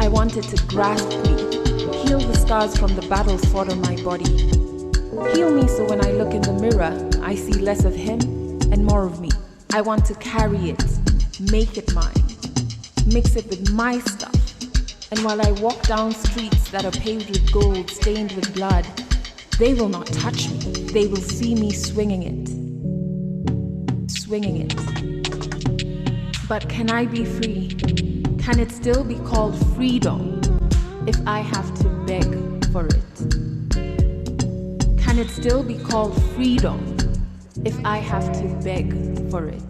I want it to grasp me, heal the scars from the battles fought on my body. Heal me so when I look in the mirror, I see less of him and more of me. I want to carry it, make it mine, mix it with my stuff. And while I walk down streets that are paved with gold, stained with blood, they will not touch me. They will see me swinging it. Swinging it. But can I be free? Can it still be called freedom if I have to beg for it? Can it still be called freedom if I have to beg for it?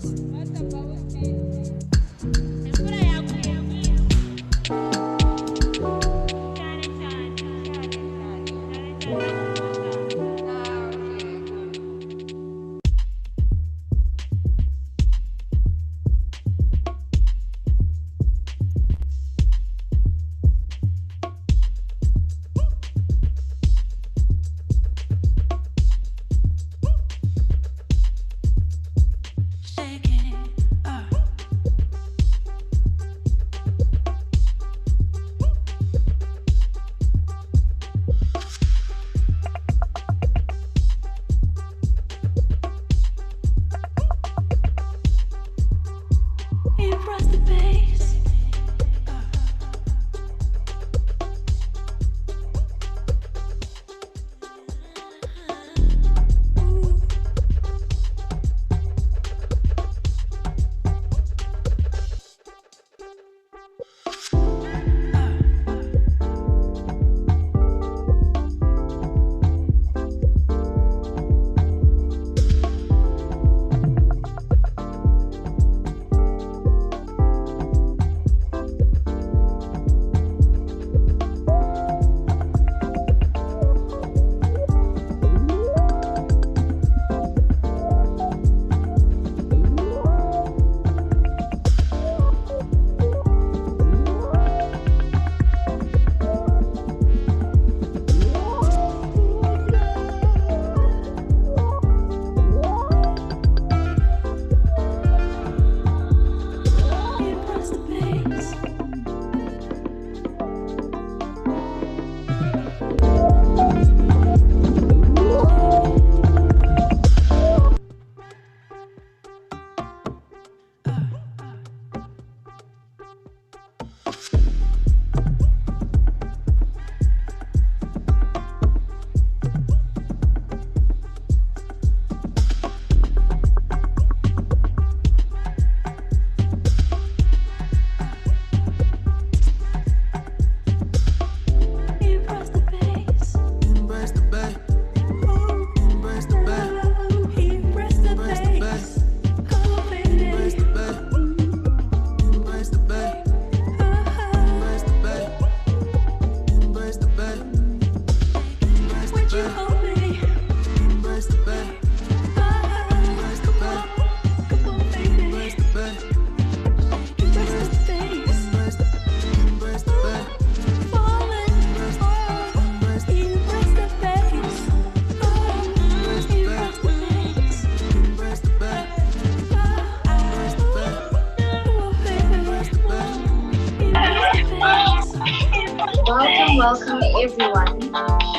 Welcome everyone.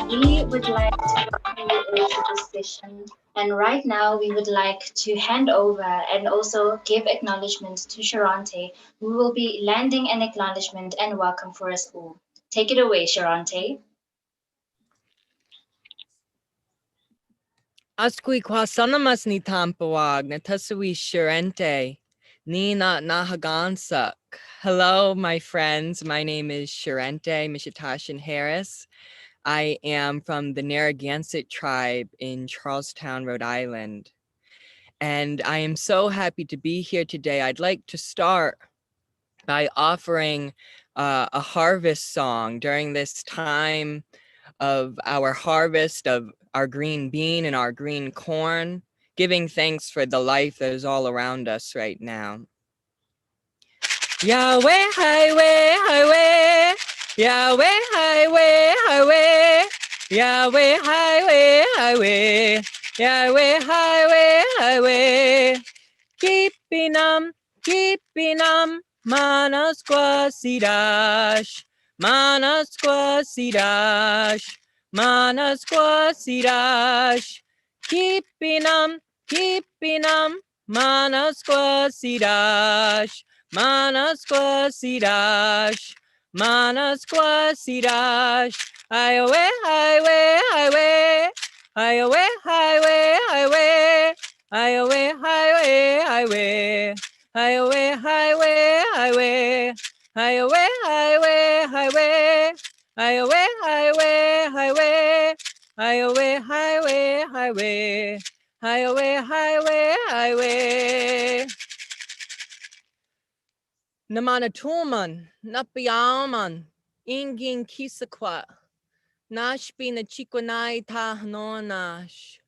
We would like to welcome you into this session, and right now we would like to hand over and also give acknowledgement to Sharante, who will be landing an acknowledgement and welcome for us all. Take it away, Sharante. Asqui quasanamas ni tampawag natasui Sharente. Nina Nahagansak. Hello, my friends. My name is Sharente Mishitashin Harris. I am from the Narragansett tribe in Charlestown, Rhode Island. And I am so happy to be here today. I'd like to start by offering a harvest song during this time of our harvest of our green bean and our green corn, giving thanks for the life that is all around us right now. Yahweh, highway, highway, Yahweh, highway, highway, Yahweh, highway, highway, Yahweh, highway, highway. Keepinam, manasquasidash, Manasquasidash, Manasquasidash, keepinam, Manasquasidash, Manasquasidash, Manasquasidash, highway, highway, highway, highway, highway, highway, highway, highway, highway, highway, highway, highway. Highway, highway, highway, highway, highway, highway, highway, highway, highway, highway, highway, highway. Namanatuman, Napiaman, Ingin Kisakwa, Nashpi na Chikwanai Tahanonash,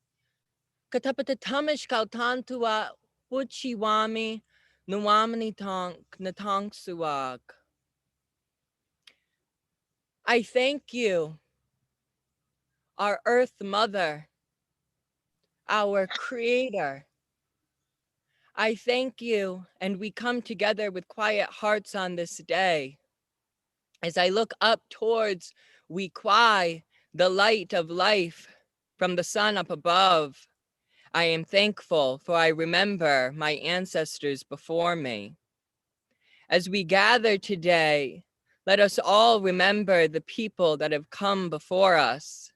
Katapatatamish Kautantua, Uchiwami, Nuamani Tonk, Natong Suag. I thank you, our Earth Mother, our Creator. I thank you, and we come together with quiet hearts on this day. As I look up towards Wikwai, the light of life from the sun up above, I am thankful, for I remember my ancestors before me. As we gather today, let us all remember the people that have come before us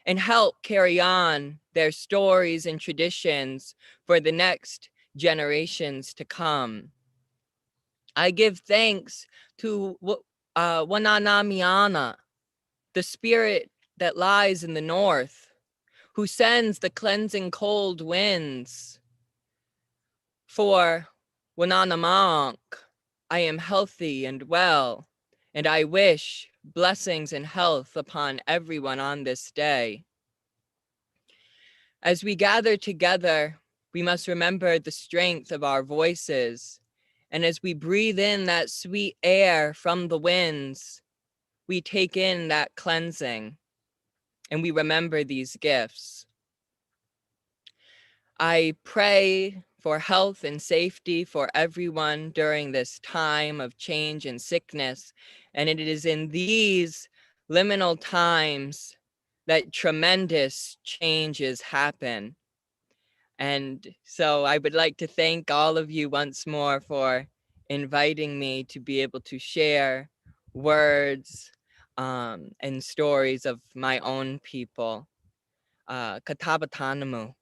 and help carry on their stories and traditions for the next generations to come. I give thanks to Wananamiana, the spirit that lies in the north, who sends the cleansing cold winds. For Wananamank, I am healthy and well, and I wish blessings and health upon everyone on this day. As we gather together, we must remember the strength of our voices. And as we breathe in that sweet air from the winds, we take in that cleansing and we remember these gifts. I pray for health and safety for everyone during this time of change and sickness. And it is in these liminal times that tremendous changes happen. And so I would like to thank all of you once more for inviting me to be able to share words and stories of my own people. Katabatanamu.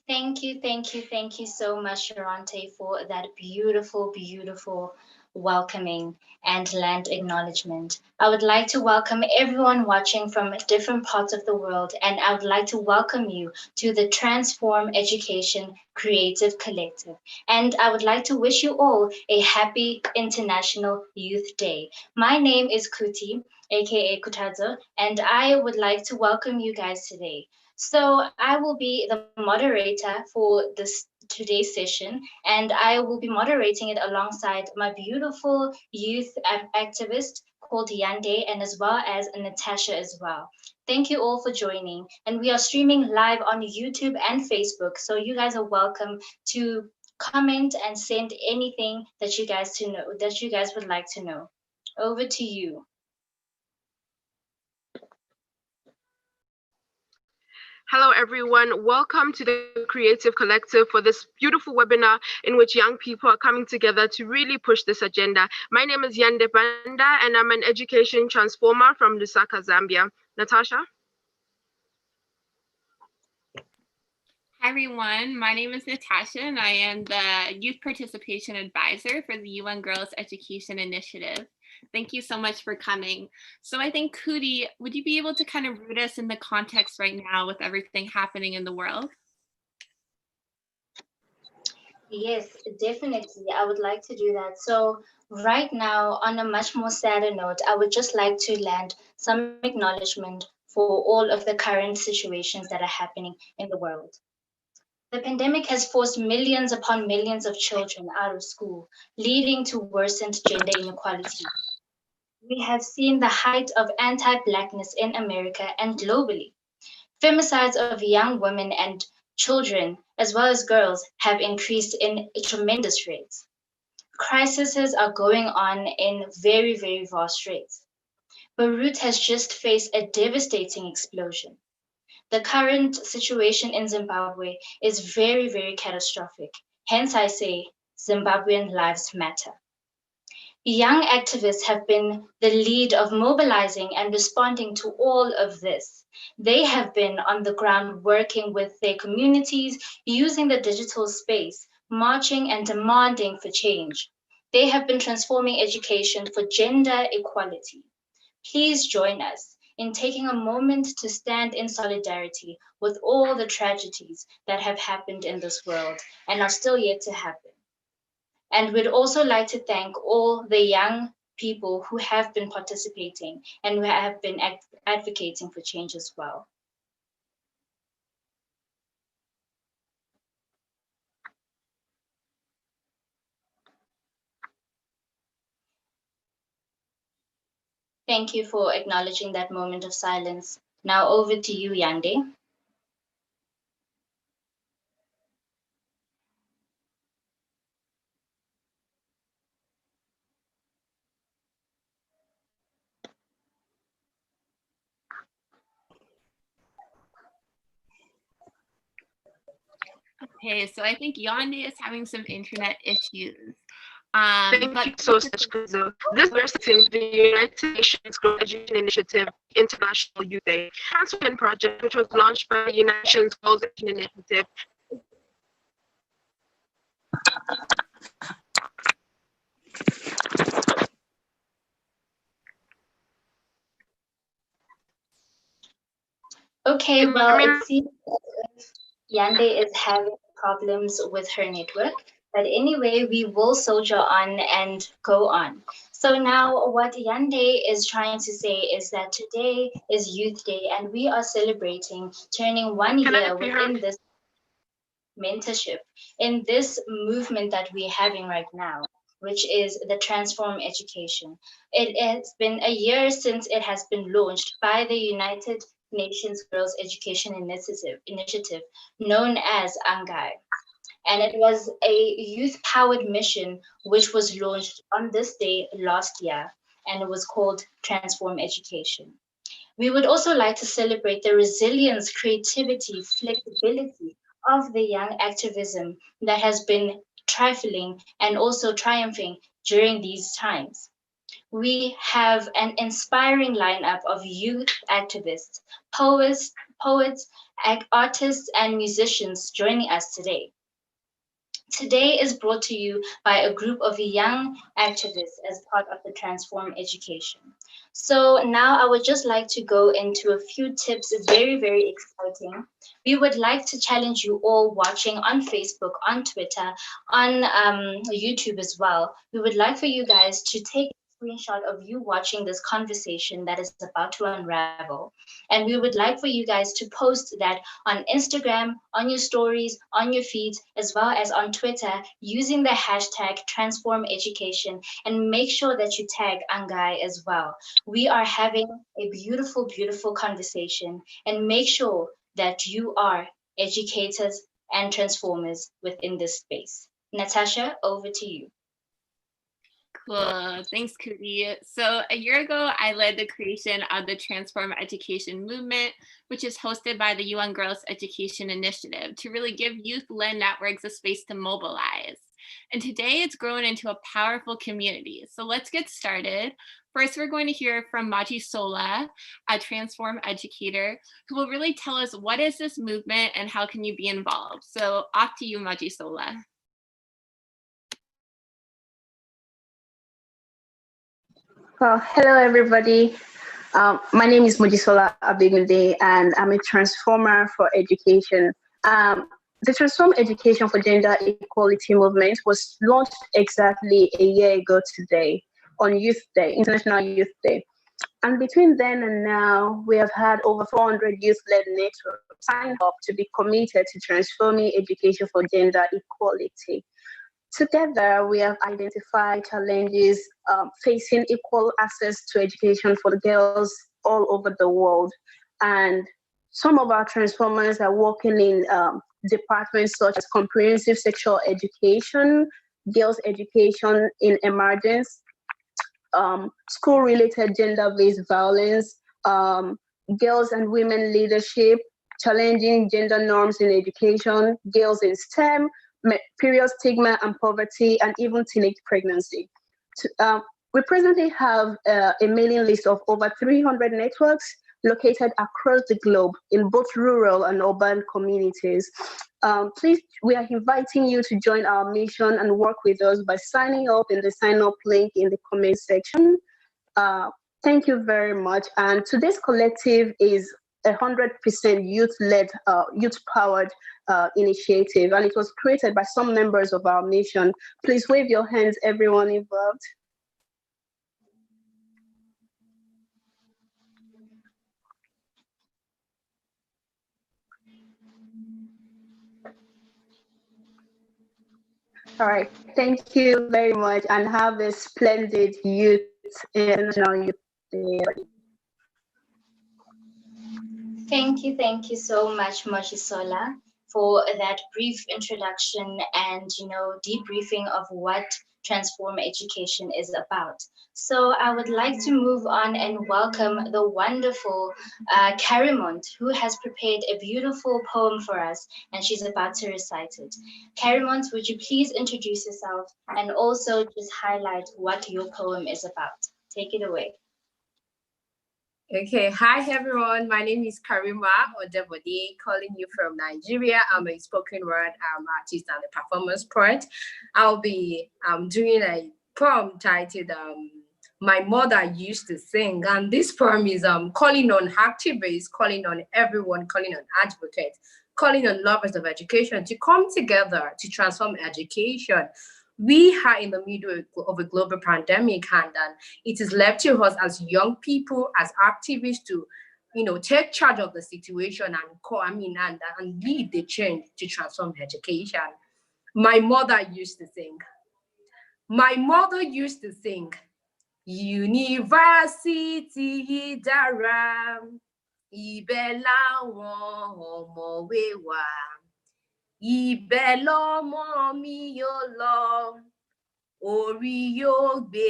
Thank you so much, Sharante, for that beautiful, beautiful welcoming and land acknowledgement. I would like to welcome everyone watching from different parts of the world, and I would like to welcome you to the Transform Education Creative Collective. And I would like to wish you all a happy International Youth Day. My name is Kuti, aka Kutazo, and I would like to welcome you guys today. So I will be the moderator for this today's session, and I will be moderating it alongside my beautiful youth activist called Yande, and as well as Natasha as well. Thank you all for joining, and we are streaming live on YouTube and Facebook, so you guys are welcome to comment and send anything that you guys would like to know. Over to you. Hello, everyone. Welcome to the Creative Collective for this beautiful webinar in which young people are coming together to really push this agenda. My name is Yande Banda, and I'm an education transformer from Lusaka, Zambia. Natasha? Hi everyone, my name is Natasha and I am the Youth Participation Advisor for the UN Girls Education Initiative. Thank you so much for coming. So I think Kuti, would you be able to kind of root us in the context right now with everything happening in the world? Yes, definitely. I would like to do that. So right now, on a much more sadder note, I would just like to land some acknowledgement for all of the current situations that are happening in the world. The pandemic has forced millions upon millions of children out of school, leading to worsened gender inequality. We have seen the height of anti-Blackness in America and globally. Femicides of young women and children, as well as girls, have increased in tremendous rates. Crises are going on in very, very vast rates. Beirut has just faced a devastating explosion. The current situation in Zimbabwe is very, very catastrophic. Hence, I say Zimbabwean lives matter. Young activists have been the lead of mobilizing and responding to all of this. They have been on the ground working with their communities, using the digital space, marching and demanding for change. They have been transforming education for gender equality. Please join us in taking a moment to stand in solidarity with all the tragedies that have happened in this world and are still yet to happen. And we'd also like to thank all the young people who have been participating and who have been advocating for change as well. Thank you for acknowledging that moment of silence. Now over to you, Yande. Okay, so I think Yande is having some internet issues. Thank you so much, Kuzo. Thisversing the United Nations Global Education Initiative International Youth Day Transformation Project, which was launched by the United Nations Global Education Initiative. Okay, well, it seems Yande is having problems with her network. But anyway, we will soldier on and go on. So now what Yande is trying to say is that today is Youth Day and we are celebrating turning 1 year within this mentorship, in this movement that we're having right now, which is the Transform Education. It has been a year since it has been launched by the United Nations Girls Education Initiative known as ANGAI. And it was a youth-powered mission which was launched on this day last year, and it was called Transform Education. We would also like to celebrate the resilience, creativity, flexibility of the young activism that has been trifling and also triumphing during these times. We have an inspiring lineup of youth activists, poets, artists, and musicians joining us today. Today is brought to you by a group of young activists as part of the Transform Education. So now I would just like to go into a few tips, very, very exciting. We would like to challenge you all watching on Facebook, on Twitter, on YouTube as well. We would like for you guys to take screenshot of you watching this conversation that is about to unravel. And we would like for you guys to post that on Instagram, on your stories, on your feeds, as well as on Twitter using the hashtag Transform Education, and make sure that you tag Angai as well. We are having a beautiful, beautiful conversation, and make sure that you are educators and transformers within this space. Natasha, over to you. Cool. Thanks, Kuti. So a year ago, I led the creation of the Transform Education movement, which is hosted by the UN Girls Education Initiative to really give youth-led networks a space to mobilize. And today it's grown into a powerful community. So let's get started. First, we're going to hear from Mojisola, a Transform educator, who will really tell us what is this movement and how can you be involved. So off to you, Mojisola. Well, hello, everybody. My name is Mojisola Abegunde, and I'm a transformer for education. The Transform Education for Gender Equality movement was launched exactly a year ago today on Youth Day, International Youth Day. And between then and now, we have had over 400 youth-led networks sign up to be committed to transforming education for gender equality. Together, we have identified challenges facing equal access to education for girls all over the world. And some of our transformers are working in departments such as comprehensive sexual education, girls' education in emergence, school-related gender-based violence, girls and women leadership, challenging gender norms in education, girls in STEM, period stigma and poverty, and even teenage pregnancy. We presently have a mailing list of over 300 networks located across the globe in both rural and urban communities. Please, we are inviting you to join our mission and work with us by signing up in the sign up link in the comment section. Thank you very much. And today's collective is 100% youth-led, youth-powered initiative, and it was created by some members of our mission. Please wave your hands, everyone involved. All right, thank you very much, and have a splendid Youth International Youth Day. Thank you so much, Mojisola, for that brief introduction and, debriefing of what Transform Education is about. So I would like to move on and welcome the wonderful Carimont, who has prepared a beautiful poem for us, and she's about to recite it. Carimont, would you please introduce yourself and also just highlight what your poem is about? Take it away. Okay, hi everyone. My name is Karima Odebode, calling you from Nigeria. I'm a spoken word artist and a performance poet. I'll be doing a poem titled My Mother Used to Sing, and this poem is calling on activists, calling on everyone, calling on advocates, calling on lovers of education to come together to transform education. We are in the middle of a global pandemic, and it is left to us as young people, as activists, to, take charge of the situation and lead the change to transform education. My mother used to sing. My mother used to sing. University Dara, ibẹ̀ làwọn ọ̀mọ̀wé wà. Ibẹ̀ lọmọ mi yóò lọ, orí yóò gbé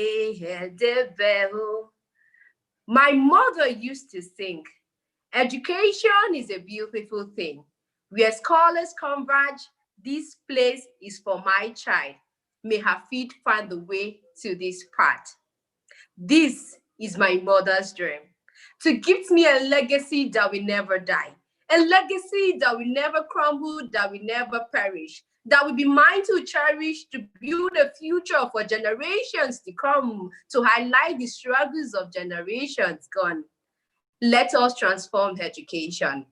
ẹ̀ débẹ̀ o. My mother used to sing, education is a beautiful thing. Where scholars converge, this place is for my child. May her feet find the way to this part. This is my mother's dream, to give me a legacy that will never die. A legacy that will never crumble, that will never perish, that will be mine to cherish, to build a future for generations to come, to highlight the struggles of generations gone. Let us transform education.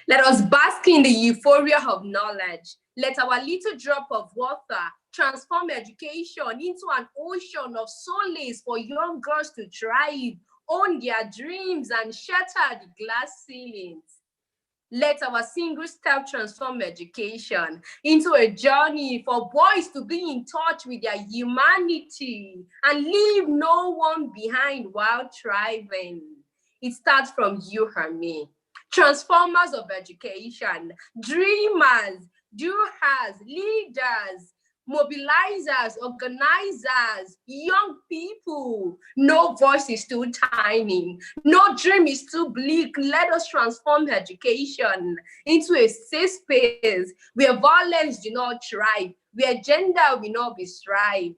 Let us bask in the euphoria of knowledge. Let our little drop of water transform education into an ocean of solace for young girls to thrive, own their dreams, and shatter the glass ceilings. Let our single step transform education into a journey for boys to be in touch with their humanity and leave no one behind while thriving. It starts from you and me. Transformers of education, dreamers, doers, leaders, mobilizers, organizers, young people. No voice is too tiny. No dream is too bleak. Let us transform education into a safe space where violence do not thrive, where gender will not be strive.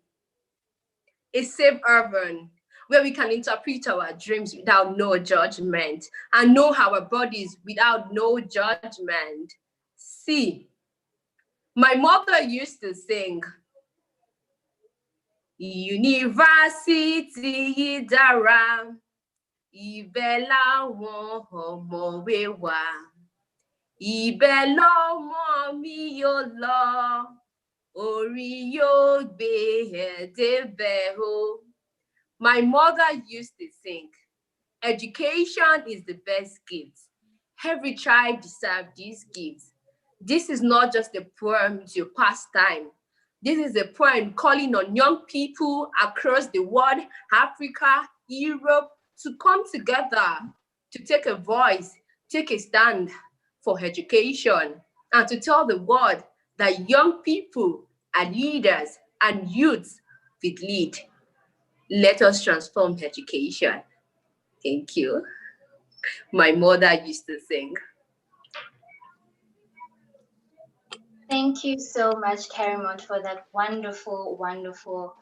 A safe urban where we can interpret our dreams without no judgment and know our bodies without no judgment. See, my mother used to sing, University Dara, ibẹ̀ làwọn ọ̀mọ̀wé wà. Ibẹ̀ lọmọ mi yóò lọ, orí yóò gbé ẹ̀ débẹ̀ o. My mother used to sing, education is the best gift. Every child deserves these gifts. This is not just a poem to pass time. This is a poem calling on young people across the world, Africa, Europe, to come together, to take a voice, take a stand for education. and to tell the world that young people are leaders and youths will lead. Let us transform education. Thank you. My mother used to sing. Thank you so much, Karimot, for that wonderful, wonderful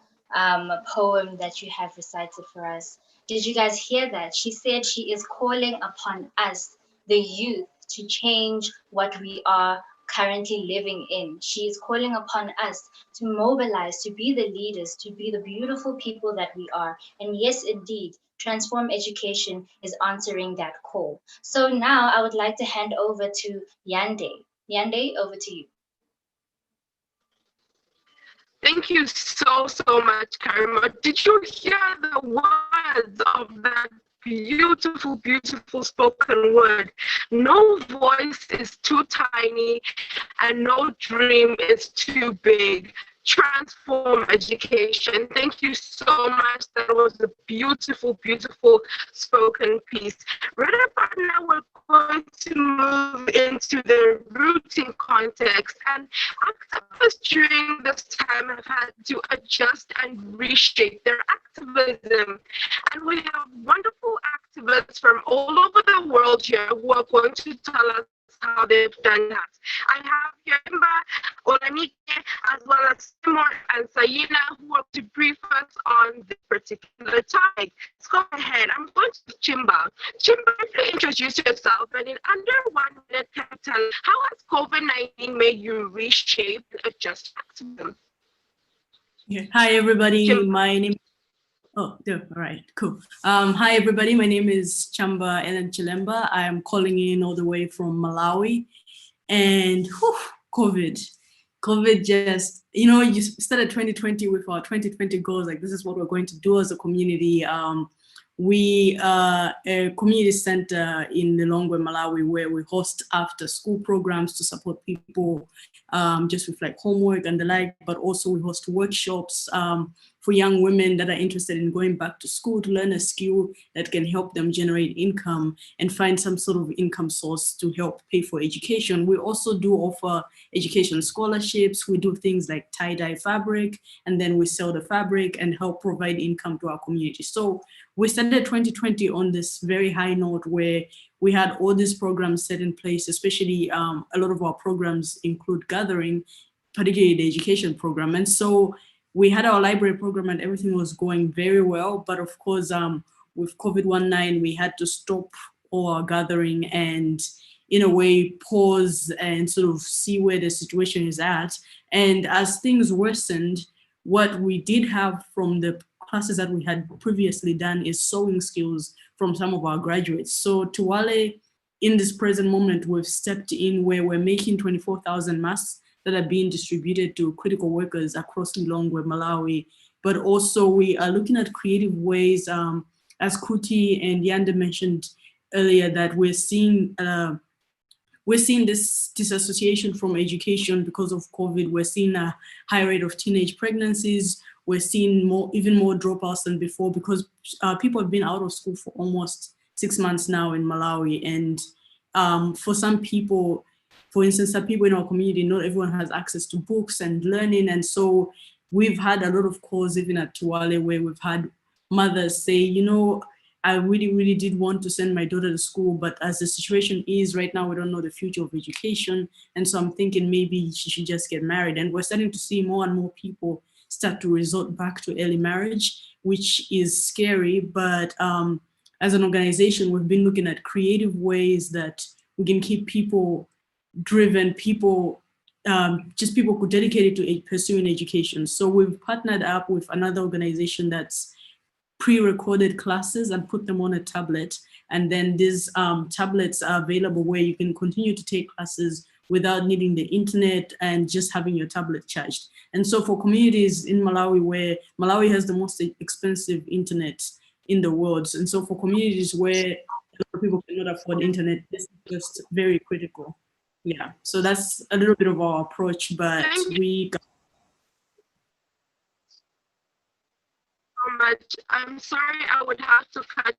poem that you have recited for us. Did you guys hear that? She said she is calling upon us, the youth, to change what we are currently living in. She is calling upon us to mobilize, to be the leaders, to be the beautiful people that we are. And yes, indeed, Transform Education is answering that call. So now I would like to hand over to Yande. Yande, over to you. Thank you so much, Karima. Did you hear the words of that beautiful spoken word? No voice is too tiny and no dream is too big. Transform education. Thank you so much. That was a beautiful spoken piece. Right about now, we're going to move into the routing context. And activists during this time have had to adjust and reshape their activism. And we have wonderful activists from all over the world here who are going to tell us how they've done that. I have here Imba, Olanike, as well as Timor and Sayina, who are to brief us on this particular topic. Let's go ahead. I'm going to Chimba. Chimba, briefly introduce yourself, and in under 1 minute, tell us how has COVID-19 made you reshape and adjust activism? Yeah. Hi, everybody. Chimba. My name. Oh, there. All right, cool. Hi, everybody. My name is Chamba Ellen Chilemba. I am calling in all the way from Malawi. And whew, COVID just, you started 2020 with our 2020 goals. Like, this is what we're going to do as a community. We are a community center in Lilongwe, Malawi, where we host after school programs to support people just with like homework and the like, but also we host workshops for young women that are interested in going back to school to learn a skill that can help them generate income and find some sort of income source to help pay for education. We also do offer education scholarships. We do things like tie-dye fabric, and then we sell the fabric and help provide income to our community. So we started 2020 on this very high note where we had all these programs set in place, especially a lot of our programs include gathering, particularly the education program. And so we had our library program and everything was going very well. But of course, with COVID-19, we had to stop all our gathering and in a way pause and sort of see where the situation is at. And as things worsened, what we did have from the classes that we had previously done is sewing skills from some of our graduates. So Tuwale, in this present moment, we've stepped in where we're making 24,000 masks that are being distributed to critical workers across Lilongwe, Malawi. But also we are looking at creative ways, as Kuti and Yanda mentioned earlier, that we're seeing this disassociation from education because of COVID. We're seeing a high rate of teenage pregnancies. We're seeing even more dropouts than before because people have been out of school for almost 6 months now in Malawi. And for some people, for instance, some people in our community, not everyone has access to books and learning. And so we've had a lot of calls even at Tuwale where we've had mothers say, I really did want to send my daughter to school, but as the situation is right now, we don't know the future of education. And so I'm thinking maybe she should just get married. And we're starting to see more and more people start to resort back to early marriage, which is scary. But as an organization, we've been looking at creative ways that we can keep people driven, people who dedicated to pursuing education. So we've partnered up with another organization that's pre-recorded classes and put them on a tablet. And then these tablets are available where you can continue to take classes without needing the internet and just having your tablet charged. And so for communities in Malawi, where Malawi has the most expensive internet in the world. And so for communities where a lot of people cannot afford internet, this is just very critical. Yeah, so that's a little bit of our approach, but we got so much. I'm sorry I would have to cut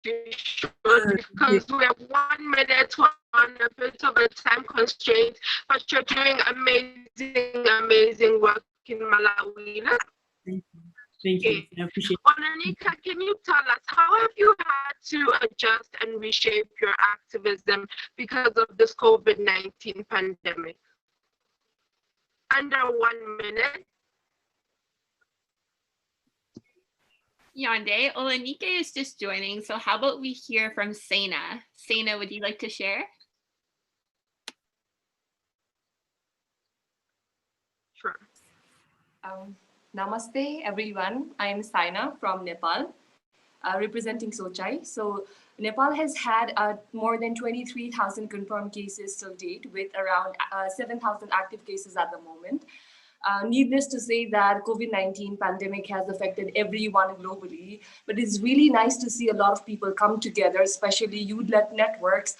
you short because we have 1 minute, on a bit of a time constraint, but you're doing amazing work in Malawi. Thank you. Thank you. I appreciate it. Onanika, can you tell us how have you had to adjust and reshape your activism because of this COVID-19 pandemic? Under 1 minute. Yande, Olanike is just joining, so how about we hear from Sena? Sena, would you like to share? Sure. Namaste, everyone. I am Saina from Nepal, representing Sochai. So Nepal has had more than 23,000 confirmed cases to date, with around 7,000 active cases at the moment. Needless to say that COVID-19 pandemic has affected everyone globally, but it's really nice to see a lot of people come together, especially youth-led networks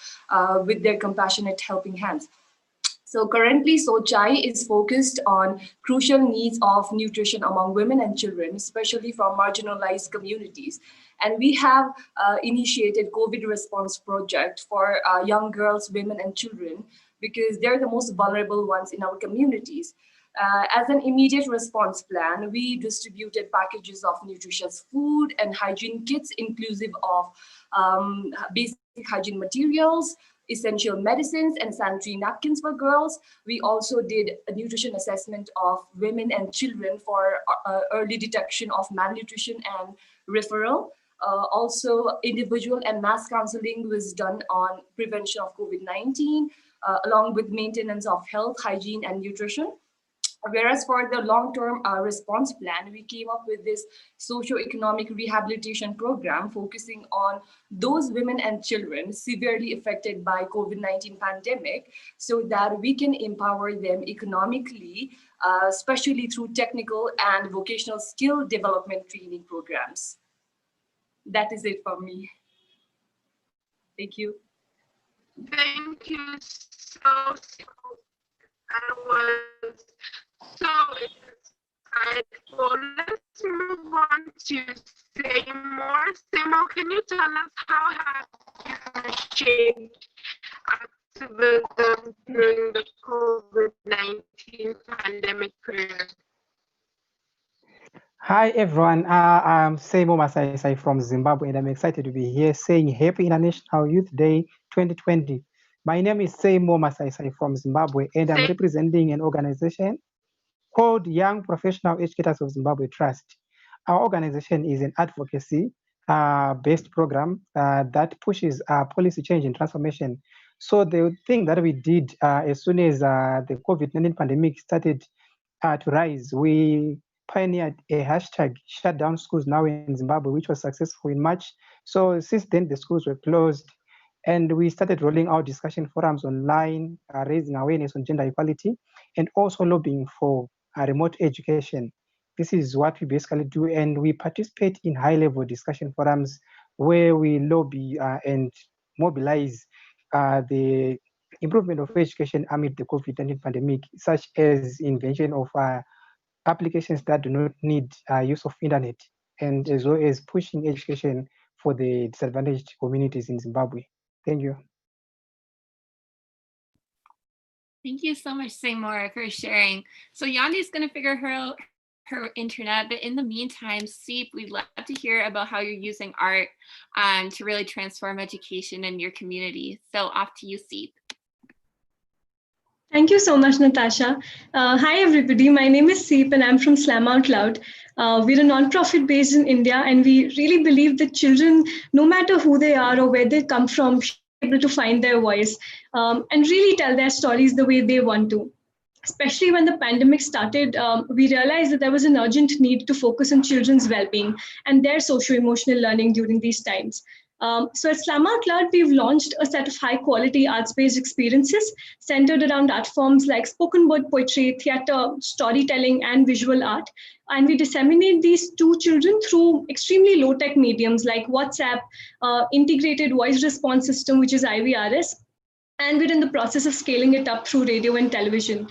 with their compassionate helping hands. So currently, Sochai is focused on crucial needs of nutrition among women and children, especially from marginalized communities. And we have initiated COVID response project for young girls, women, and children, because they're the most vulnerable ones in our communities. As an immediate response plan, we distributed packages of nutritious food and hygiene kits, inclusive of basic hygiene materials, essential medicines, and sanitary napkins for girls. We also did a nutrition assessment of women and children for early detection of malnutrition and referral. Also, individual and mass counseling was done on prevention of COVID-19, along with maintenance of health, hygiene, and nutrition. Whereas for the long-term response plan, we came up with this socio-economic rehabilitation program focusing on those women and children severely affected by COVID-19 pandemic, so that we can empower them economically, especially through technical and vocational skill development training programs. That is it from me. Thank you. Thank you so. That was so insightful. Let's move on to Seymour. Seymour, can you tell us how have you shaped activism during the COVID-19 pandemic period? Hi everyone, I'm Seymour Masai from Zimbabwe, and I'm excited to be here saying Happy International Youth Day 2020. My name is Seymour Masai from Zimbabwe, and I'm representing an organization called Young Professional Educators of Zimbabwe Trust. Our organization is an advocacy based program that pushes policy change and transformation. So the thing that we did as soon as the COVID-19 pandemic started to rise, we pioneered a hashtag shut down schools now in Zimbabwe, which was successful in March. So since then, the schools were closed, and we started rolling out discussion forums online, raising awareness on gender equality, and also lobbying for remote education. This is what we basically do, and we participate in high-level discussion forums where we lobby and mobilize the improvement of education amid the COVID-19 pandemic, such as invention of applications that do not need use of internet, and as well as pushing education for the disadvantaged communities in Zimbabwe. Thank you. Thank you so much, Seymour, for sharing. So Yandi's going to figure her internet, but in the meantime, Seep, we'd love to hear about how you're using art to really transform education in your community. So off to you, Seep. Thank you so much, Natasha. Hi, everybody. My name is Seep, and I'm from Slam Out Loud. We're a nonprofit based in India, and we really believe that children, no matter who they are or where they come from, should be able to find their voice and really tell their stories the way they want to. Especially when the pandemic started, we realized that there was an urgent need to focus on children's well-being and their socio-emotional learning during these times. So at Slam Out Loud, we've launched a set of high-quality arts-based experiences centered around art forms like spoken word poetry, theater, storytelling, and visual art. And we disseminate these to children through extremely low-tech mediums like WhatsApp, integrated voice response system, which is IVRS, and we're in the process of scaling it up through radio and television.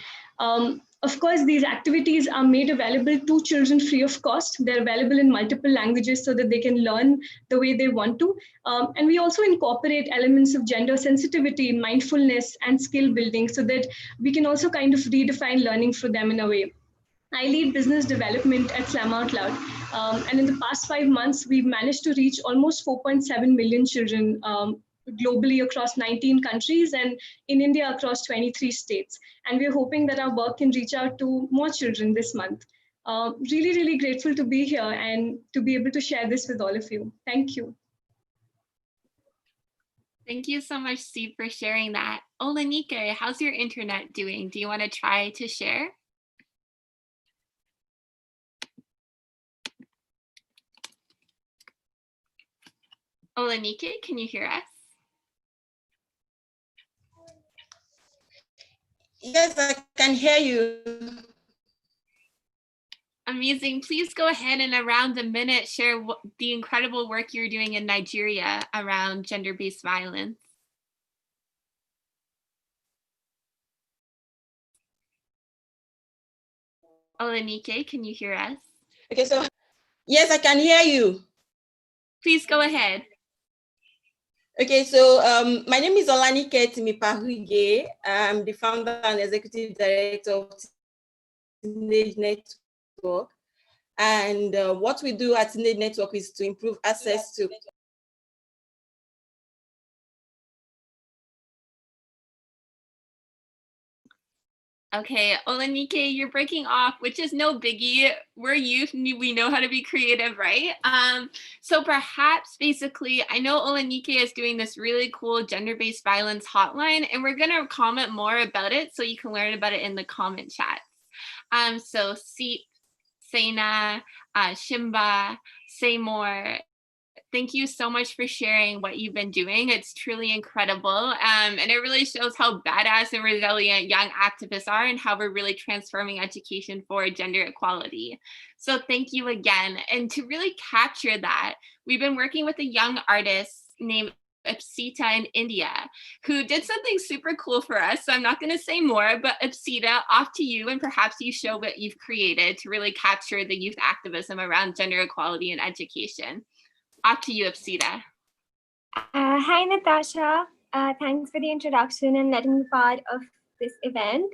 Of course, these activities are made available to children free of cost. They're available in multiple languages so that they can learn the way they want to. And we also incorporate elements of gender sensitivity, mindfulness, and skill building so that we can also kind of redefine learning for them in a way. I lead business development at Slam Out Loud. And in the past 5 months, we've managed to reach almost 4.7 million children globally across 19 countries and in India across 23 states. And we're hoping that our work can reach out to more children this month. Really, really grateful to be here and to be able to share this with all of you. Thank you. Thank you so much, Steve, for sharing that. Olanike, how's your internet doing? Do you want to try to share? Olanike, can you hear us? Yes, I can hear you. Amazing. Please go ahead and around a minute share the incredible work you're doing in Nigeria around gender-based violence. Olanike, can you hear us? Okay, so yes, I can hear you. Please go ahead. Okay, so my name is Olanike Timipahuige. I'm the founder and executive director of Teenage Network. And what we do at Teenage Network is to improve access to Okay, Olanike, you're breaking off, which is no biggie. We're youth, we know how to be creative, right? So perhaps basically, I know Olanike is doing this really cool gender-based violence hotline, and we're gonna comment more about it so you can learn about it in the comment chats. So Seep, Sena, Shimba, Say More, thank you so much for sharing what you've been doing. It's truly incredible. And it really shows how badass and resilient young activists are and how we're really transforming education for gender equality. So thank you again. And to really capture that, we've been working with a young artist named Ipsita in India, who did something super cool for us. So I'm not going to say more, but Ipsita, off to you, and perhaps you show what you've created to really capture the youth activism around gender equality in education. Off to you, Ipsita. Hi, Natasha. Thanks for the introduction and letting me be part of this event.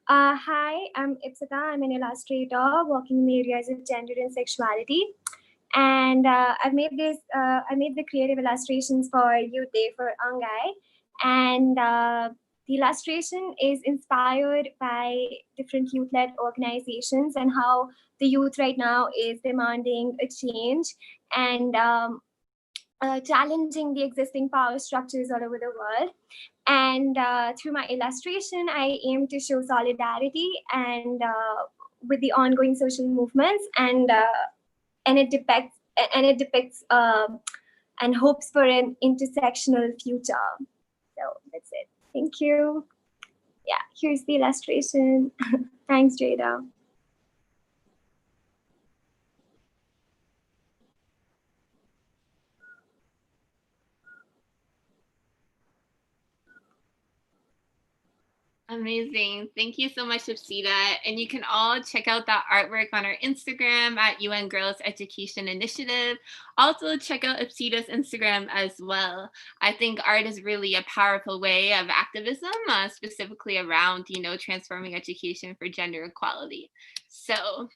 Hi, I'm Ipsita. I'm an illustrator working in the areas of gender and sexuality. And I made the creative illustrations for Youth Day for Angai. And the illustration is inspired by different youth-led organizations and how the youth right now is demanding a change and challenging the existing power structures all over the world. And through my illustration, I aim to show solidarity and with the ongoing social movements, and it depicts and hopes for an intersectional future. So that's it. Thank you. Yeah, here's the illustration. Thanks, Jada. Amazing. Thank you so much, Ipsita. And you can all check out that artwork on our Instagram at UN Girls Education Initiative. Also check out Ipsita's Instagram as well. I think art is really a powerful way of activism, specifically around, transforming education for gender equality. So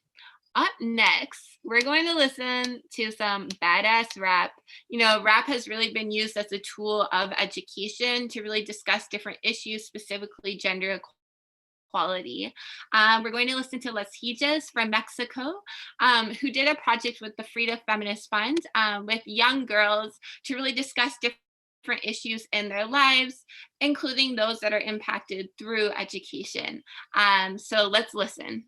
up next, we're going to listen to some badass rap. Rap has really been used as a tool of education to really discuss different issues, specifically gender equality. We're going to listen to Las Hijas from Mexico, who did a project with the Frida Feminist Fund with young girls to really discuss different issues in their lives, including those that are impacted through education. So let's listen.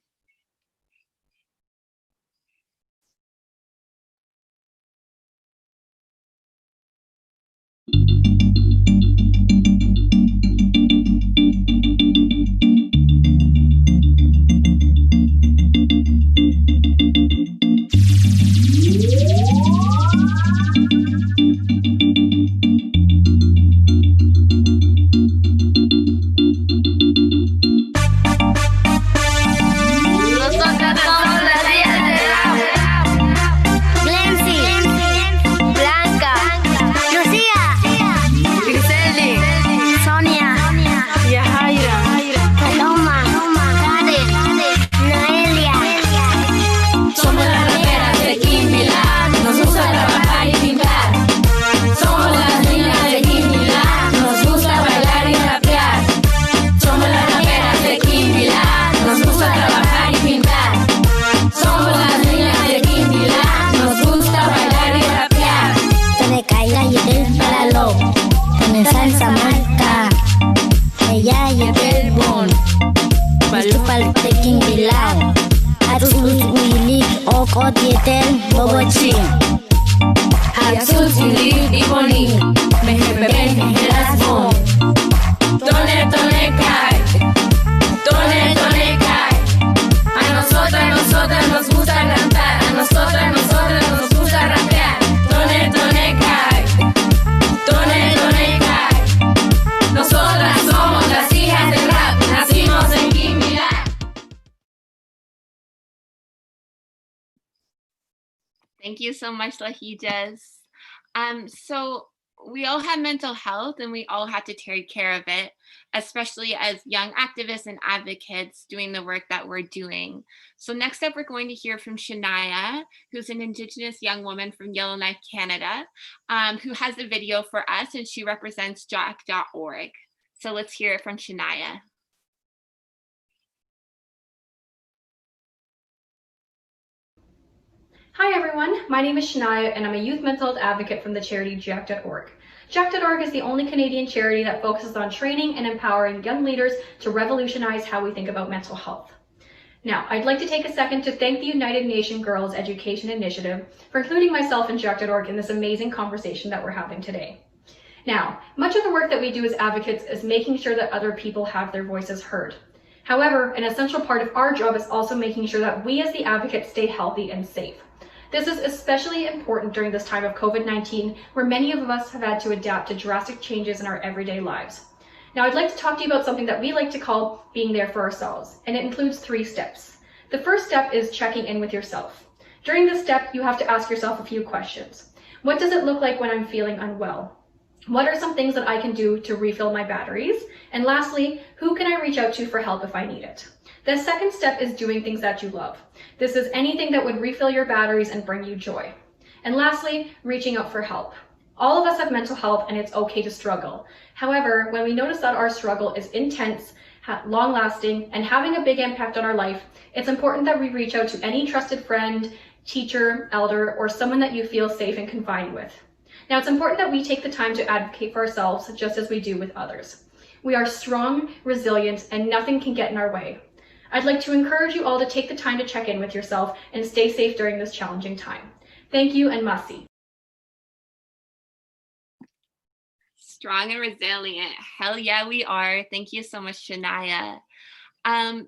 calle del Palalo, con salsa marca, ella y del Bon, Balupal Teking Bilang, Atsus Wilik Oko Tietel Bobochi, Atsus Wilik Iboni, Mehepepe Mehelas Bon, Tone Tone Kai, Tone Tone Kai, a nosotras nos gusta cantar, a nosotras nos gusta rapear, Tone Tone Kai, Tone Tone Kai, nosotras somos las hijas del rap, nacimos en Quimbilá. Thank you so much, Lahijas. So we all have mental health and we all have to take care of it, especially as young activists and advocates doing the work that we're doing. So next up, we're going to hear from Shania, who's an Indigenous young woman from Yellowknife, Canada, who has a video for us, and she represents JAC.org. So let's hear it from Shania. Hi everyone, my name is Shania and I'm a youth mental health advocate from the charity JAC.org. JAC.org is the only Canadian charity that focuses on training and empowering young leaders to revolutionize how we think about mental health. Now, I'd like to take a second to thank the United Nations Girls Education Initiative for including myself and JAC.org in this amazing conversation that we're having today. Now, much of the work that we do as advocates is making sure that other people have their voices heard. However, an essential part of our job is also making sure that we as the advocates stay healthy and safe. This is especially important during this time of COVID-19, where many of us have had to adapt to drastic changes in our everyday lives. Now, I'd like to talk to you about something that we like to call being there for ourselves, and it includes 3 steps. The first step is checking in with yourself. During this step, you have to ask yourself a few questions. What does it look like when I'm feeling unwell? What are some things that I can do to refill my batteries? And lastly, who can I reach out to for help if I need it? The second step is doing things that you love. This is anything that would refill your batteries and bring you joy. And lastly, reaching out for help. All of us have mental health and it's okay to struggle. However, when we notice that our struggle is intense, long-lasting, and having a big impact on our life, it's important that we reach out to any trusted friend, teacher, elder, or someone that you feel safe and confided with. Now, it's important that we take the time to advocate for ourselves just as we do with others. We are strong, resilient, and nothing can get in our way. I'd like to encourage you all to take the time to check in with yourself and stay safe during this challenging time. Thank you and Masi. Strong and resilient. Hell yeah, we are. Thank you so much, Shania.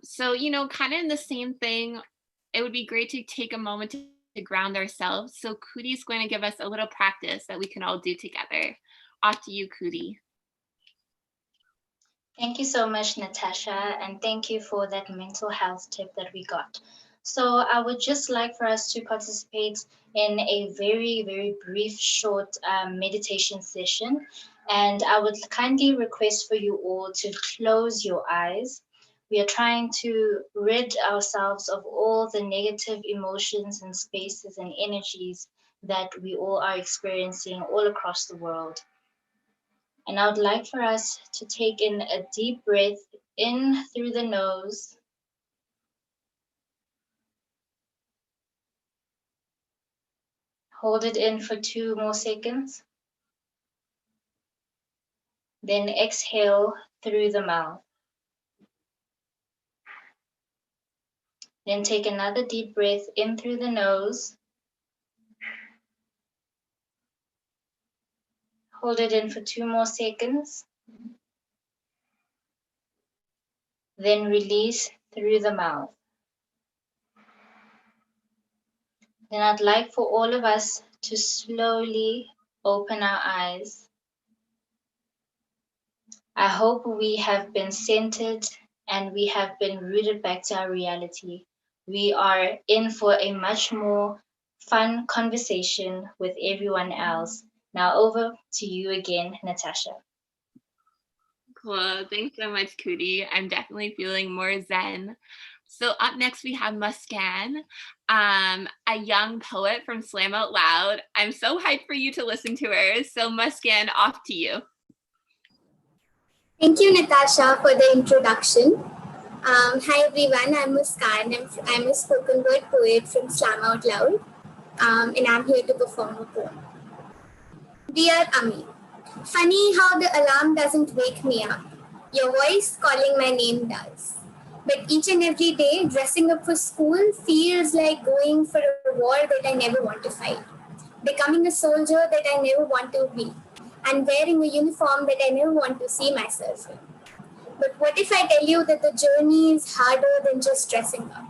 So, kind of in the same thing, it would be great to take a moment to ground ourselves. So Cootie's going to give us a little practice that we can all do together. Off to you, Cootie. Thank you so much, Natasha, and thank you for that mental health tip that we got. So I would just like for us to participate in a very, very brief, short meditation session. And I would kindly request for you all to close your eyes. We are trying to rid ourselves of all the negative emotions and spaces and energies that we all are experiencing all across the world. And I would like for us to take in a deep breath in through the nose. Hold it in for 2 more seconds. Then exhale through the mouth. Then take another deep breath in through the nose. Hold it in for 2 more seconds. Then release through the mouth. Then I'd like for all of us to slowly open our eyes. I hope we have been centered and we have been rooted back to our reality. We are in for a much more fun conversation with everyone else. Now over to you again, Natasha. Cool. Thanks so much, Cootie. I'm definitely feeling more zen. So up next we have Muskan, a young poet from Slam Out Loud. I'm so hyped for you to listen to her. So Muskan, off to you. Thank you, Natasha, for the introduction. Hi everyone, I'm Muskan. I'm a spoken word poet from Slam Out Loud, and I'm here to perform a poem. Dear Ami, funny how the alarm doesn't wake me up. Your voice calling my name does. But each and every day, dressing up for school feels like going for a war that I never want to fight, becoming a soldier that I never want to be, and wearing a uniform that I never want to see myself in. But what if I tell you that the journey is harder than just dressing up?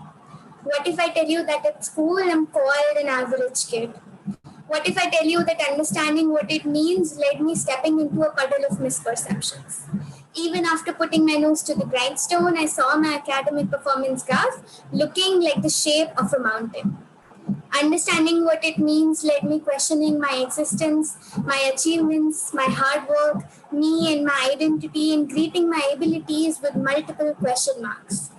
What if I tell you that at school I'm called an average kid? What if I tell you that understanding what it means led me stepping into a puddle of misperceptions? Even after putting my nose to the grindstone, I saw my academic performance graph looking like the shape of a mountain. Understanding what it means led me questioning my existence, my achievements, my hard work, me and my identity, and greeting my abilities with multiple question marks.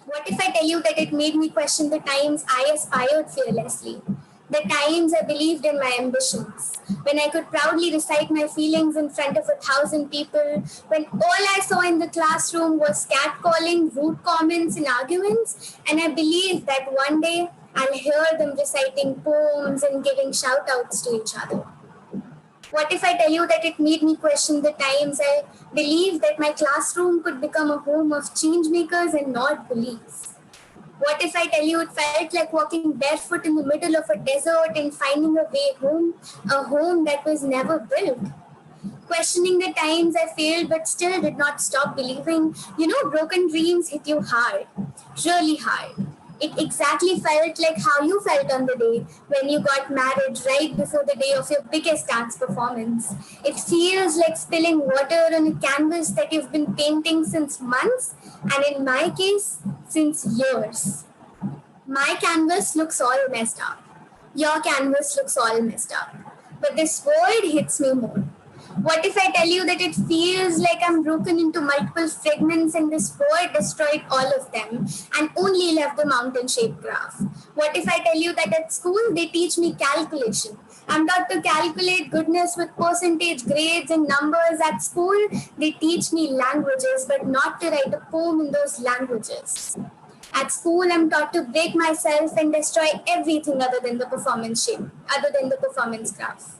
What if I tell you that it made me question the times I aspired fearlessly? The times I believed in my ambitions, when I could proudly recite my feelings in front of 1,000 people, when all I saw in the classroom was catcalling, rude comments, and arguments, and I believed that one day I'll hear them reciting poems and giving shout outs to each other. What if I tell you that it made me question the times I believed that my classroom could become a home of change makers and not bullies? What if I tell you it felt like walking barefoot in the middle of a desert and finding a way home, a home that was never built? Questioning the times I failed but still did not stop believing. You know, broken dreams hit you hard, really hard. It exactly felt like how you felt on the day when you got married right before the day of your biggest dance performance. It feels like spilling water on a canvas that you've been painting since months, and in my case, since years. My canvas looks all messed up. Your canvas looks all messed up. But this world hits me more. What if I tell you that it feels like I'm broken into multiple fragments and this bird destroyed all of them and only left the mountain-shaped graph? What if I tell you that at school they teach me calculation? I'm taught to calculate goodness with percentage grades and numbers. At school, they teach me languages, but not to write a poem in those languages. At school, I'm taught to break myself and destroy everything other than the performance shape, other than the performance graph.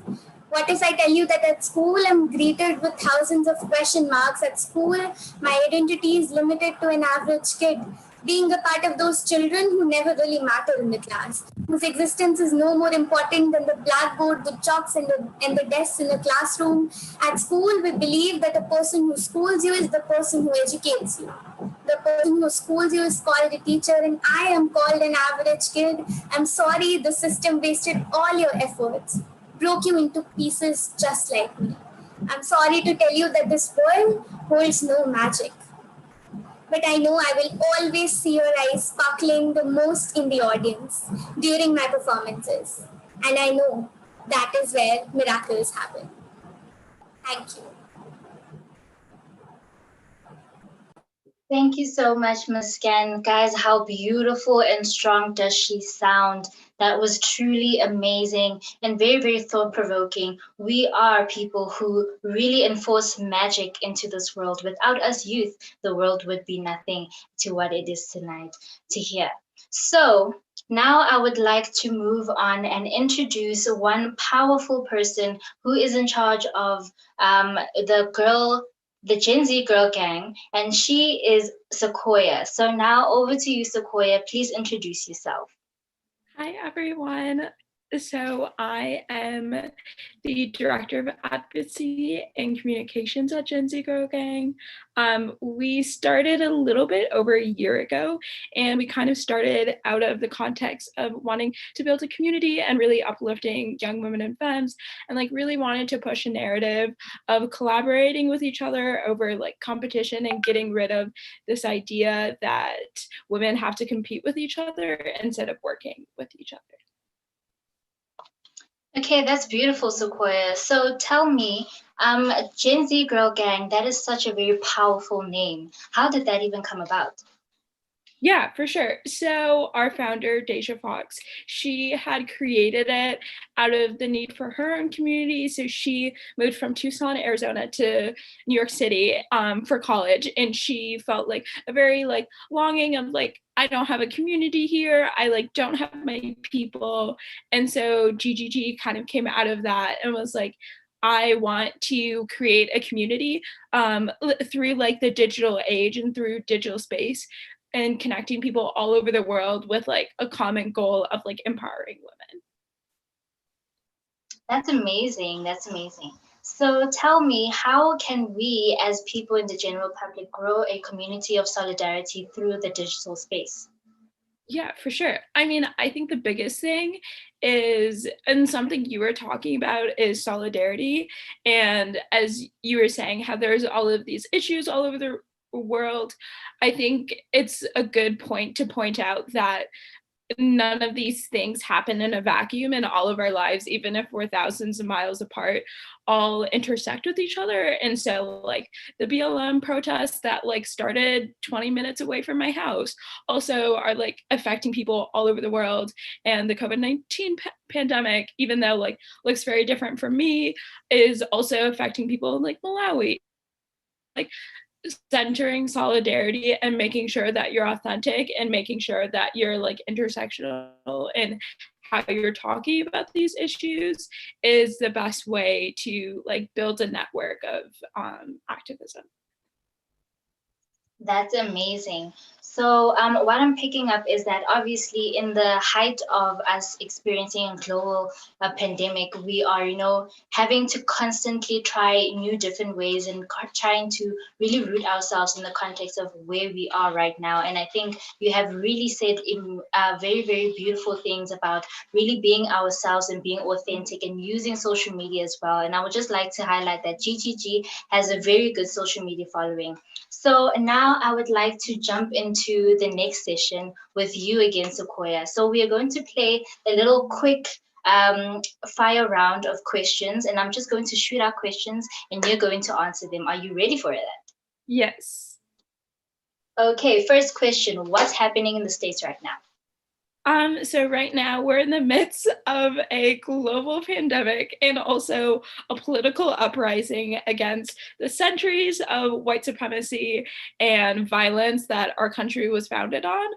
What if I tell you that at school I'm greeted with thousands of question marks? At school, my identity is limited to an average kid, being a part of those children who never really matter in the class, whose existence is no more important than the blackboard, the chalks, and the desks in the classroom. At school, we believe that the person who schools you is the person who educates you. The person who schools you is called a teacher, and I am called an average kid. I'm sorry, the system wasted all your efforts, broke you into pieces just like me. I'm sorry to tell you that this world holds no magic. But I know I will always see your eyes sparkling the most in the audience during my performances. And I know that is where miracles happen. Thank you. Thank you so much, Ms. Scan. Guys, how beautiful and strong does she sound? That was truly amazing and very, very thought-provoking. We are people who really enforce magic into this world. Without us youth, the world would be nothing to what it is tonight to hear. So now I would like to move on and introduce one powerful person who is in charge of the Gen Z Girl Gang, and she is Sequoia. So now over to you, Sequoia. Please introduce yourself. Hi, everyone. So I am the Director of Advocacy and Communications at Gen Z Girl Gang. We started a little bit over a year ago, and we kind of started out of the context of wanting to build a community and really uplifting young women and femmes, and like really wanted to push a narrative of collaborating with each other over like competition and getting rid of this idea that women have to compete with each other instead of working with each other. Okay, that's beautiful, Sequoia. So tell me, Gen Z Girl Gang, that is such a very powerful name. How did that even come about? Yeah, for sure. So our founder, Deja Fox, she had created it out of the need for her own community. So she moved from Tucson, Arizona to New York City for college. And she felt like a very like longing of like, I don't have a community here. I like don't have my people. And so GGG kind of came out of that and was like, I want to create a community through like the digital age and through digital space and connecting people all over the world with like a common goal of like empowering women. That's amazing. That's amazing. So tell me, how can we as people in the general public grow a community of solidarity through the digital space? Yeah, for sure. I mean, I think the biggest thing is, and something you were talking about is solidarity. And as you were saying, how there's all of these issues all over the world, I think it's a good point to point out that none of these things happen in a vacuum, and all of our lives, even if we're thousands of miles apart, all intersect with each other. And so like the BLM protests that like started 20 minutes away from my house also are like affecting people all over the world. And the COVID-19 pandemic, even though like looks very different for me, is also affecting people in like Malawi. Like centering solidarity and making sure that you're authentic and making sure that you're like intersectional in how you're talking about these issues is the best way to like build a network of activism. That's amazing. So what I'm picking up is that obviously in the height of us experiencing a global pandemic, we are, having to constantly try new different ways and trying to really root ourselves in the context of where we are right now. And I think you have really said very, very beautiful things about really being ourselves and being authentic and using social media as well. And I would just like to highlight that GGG has a very good social media following. So now I would like to jump into the next session with you again, Sequoia. So we are going to play a little quick fire round of questions, and I'm just going to shoot out questions and you're going to answer them. Are you ready for that? Yes. Okay, first question. What's happening in the States right now? So right now we're in the midst of a global pandemic and also a political uprising against the centuries of white supremacy and violence that our country was founded on.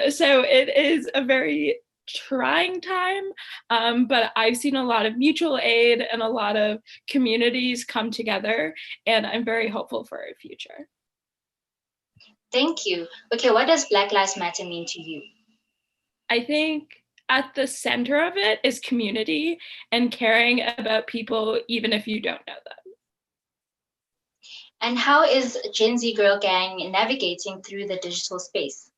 So it is a very trying time, but I've seen a lot of mutual aid and a lot of communities come together, and I'm very hopeful for our future. Thank you. Okay, what does Black Lives Matter mean to you? I think at the center of it is community and caring about people, even if you don't know them. And how is Gen Z Girl Gang navigating through the digital space?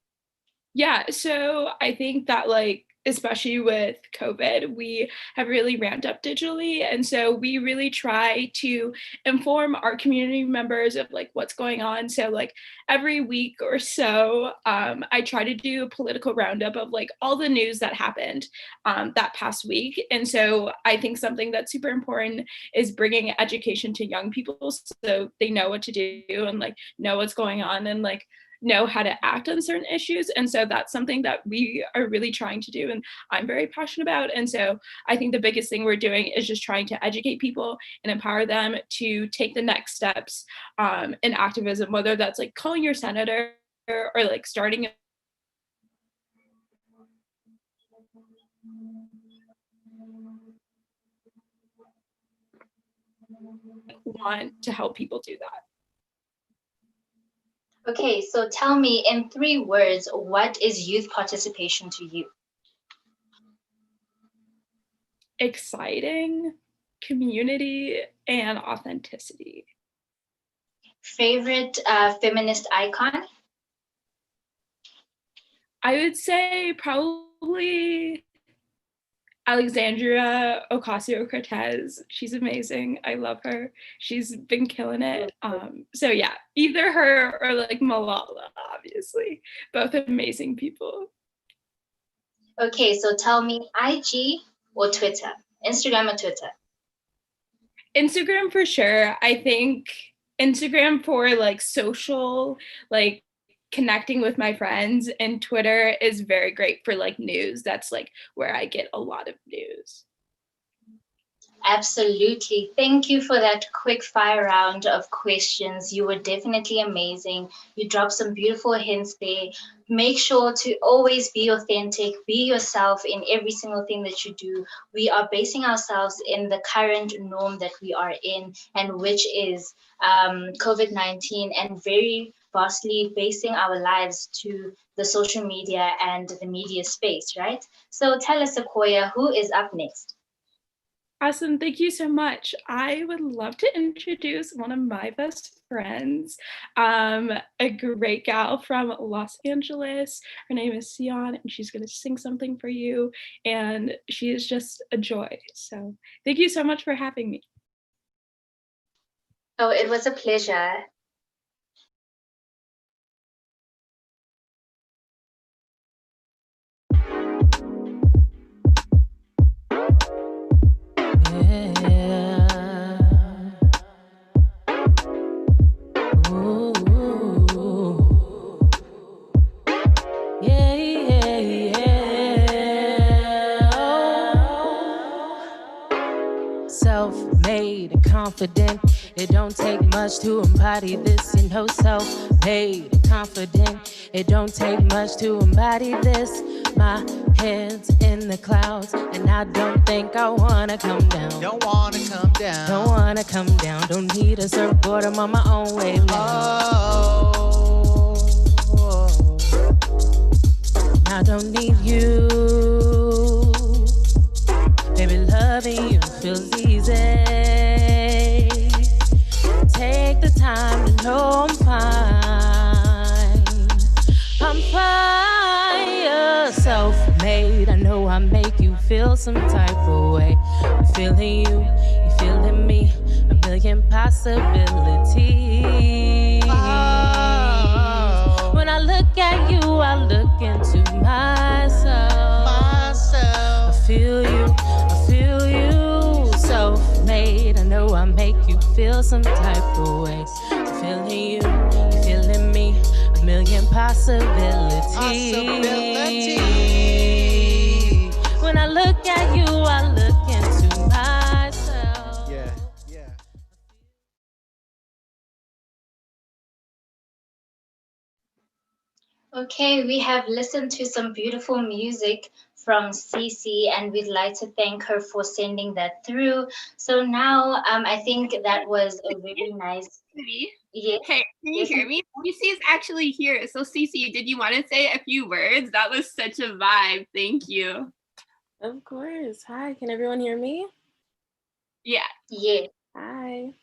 Yeah, so I think that like, especially with COVID, we have really ramped up digitally. And so we really try to inform our community members of like what's going on. So like every week or so, I try to do a political roundup of like all the news that happened that past week. And so I think something that's super important is bringing education to young people so they know what to do and like know what's going on and like know how to act on certain issues. And so that's something that we are really trying to do and I'm very passionate about. And so I think the biggest thing we're doing is just trying to educate people and empower them to take the next steps in activism, whether that's like calling your senator or like starting want to help people do that. Okay, so tell me in 3 words, what is youth participation to you? Exciting, community, and authenticity. Favorite feminist icon? I would say probably Alexandria Ocasio-Cortez. She's amazing. I love her. She's been killing it. So yeah, either her or like Malala, obviously. Both amazing people. Okay, so tell me IG or Twitter? Instagram or Twitter? Instagram for sure. I think Instagram for like social, like connecting with my friends, and Twitter is very great for like news. That's like where I get a lot of news. Absolutely. Thank you for that quick fire round of questions. You were definitely amazing. You dropped some beautiful hints there. Make sure to always be authentic, be yourself in every single thing that you do. We are basing ourselves in the current norm that we are in, and which is COVID-19, and very vastly basing our lives to the social media and the media space, right? So tell us, Sequoia, who is up next? Awesome, thank you so much. I would love to introduce one of my best friends, a great gal from Los Angeles. Her name is Sion, and she's gonna sing something for you, and she is just a joy. So thank you so much for having me. Oh, it was a pleasure. Self-made and confident. It don't take much to embody this, you know. Self-made and confident. It don't take much to embody this. My head's in the clouds, and I don't think I wanna come down. Don't wanna come down. Don't wanna come down. Don't need a surfboard. I'm on my own wave now. I don't need you. Baby, loving you feels easy. Take the time to know I'm fine. I'm fine. Self-made. I know I make you feel some type of way. I'm feeling you, you feeling me. A million possibilities. When I look at you, I look into myself. I feel you, I feel you. Self-made. I know I make you feel some type of way. I'm feeling you, you feeling me. A million possibilities. When I look at you, I look into myself. Yeah. Okay, we have listened to some beautiful music from Cece, and we'd like to thank her for sending that through. So now I think that was a really nice. Yeah. Hey, can you hear me? Cece is actually here. So Cece, did you want to say a few words? That was such a vibe. Thank you. Of course. Hi, can everyone hear me? Yeah. Yeah. Hi.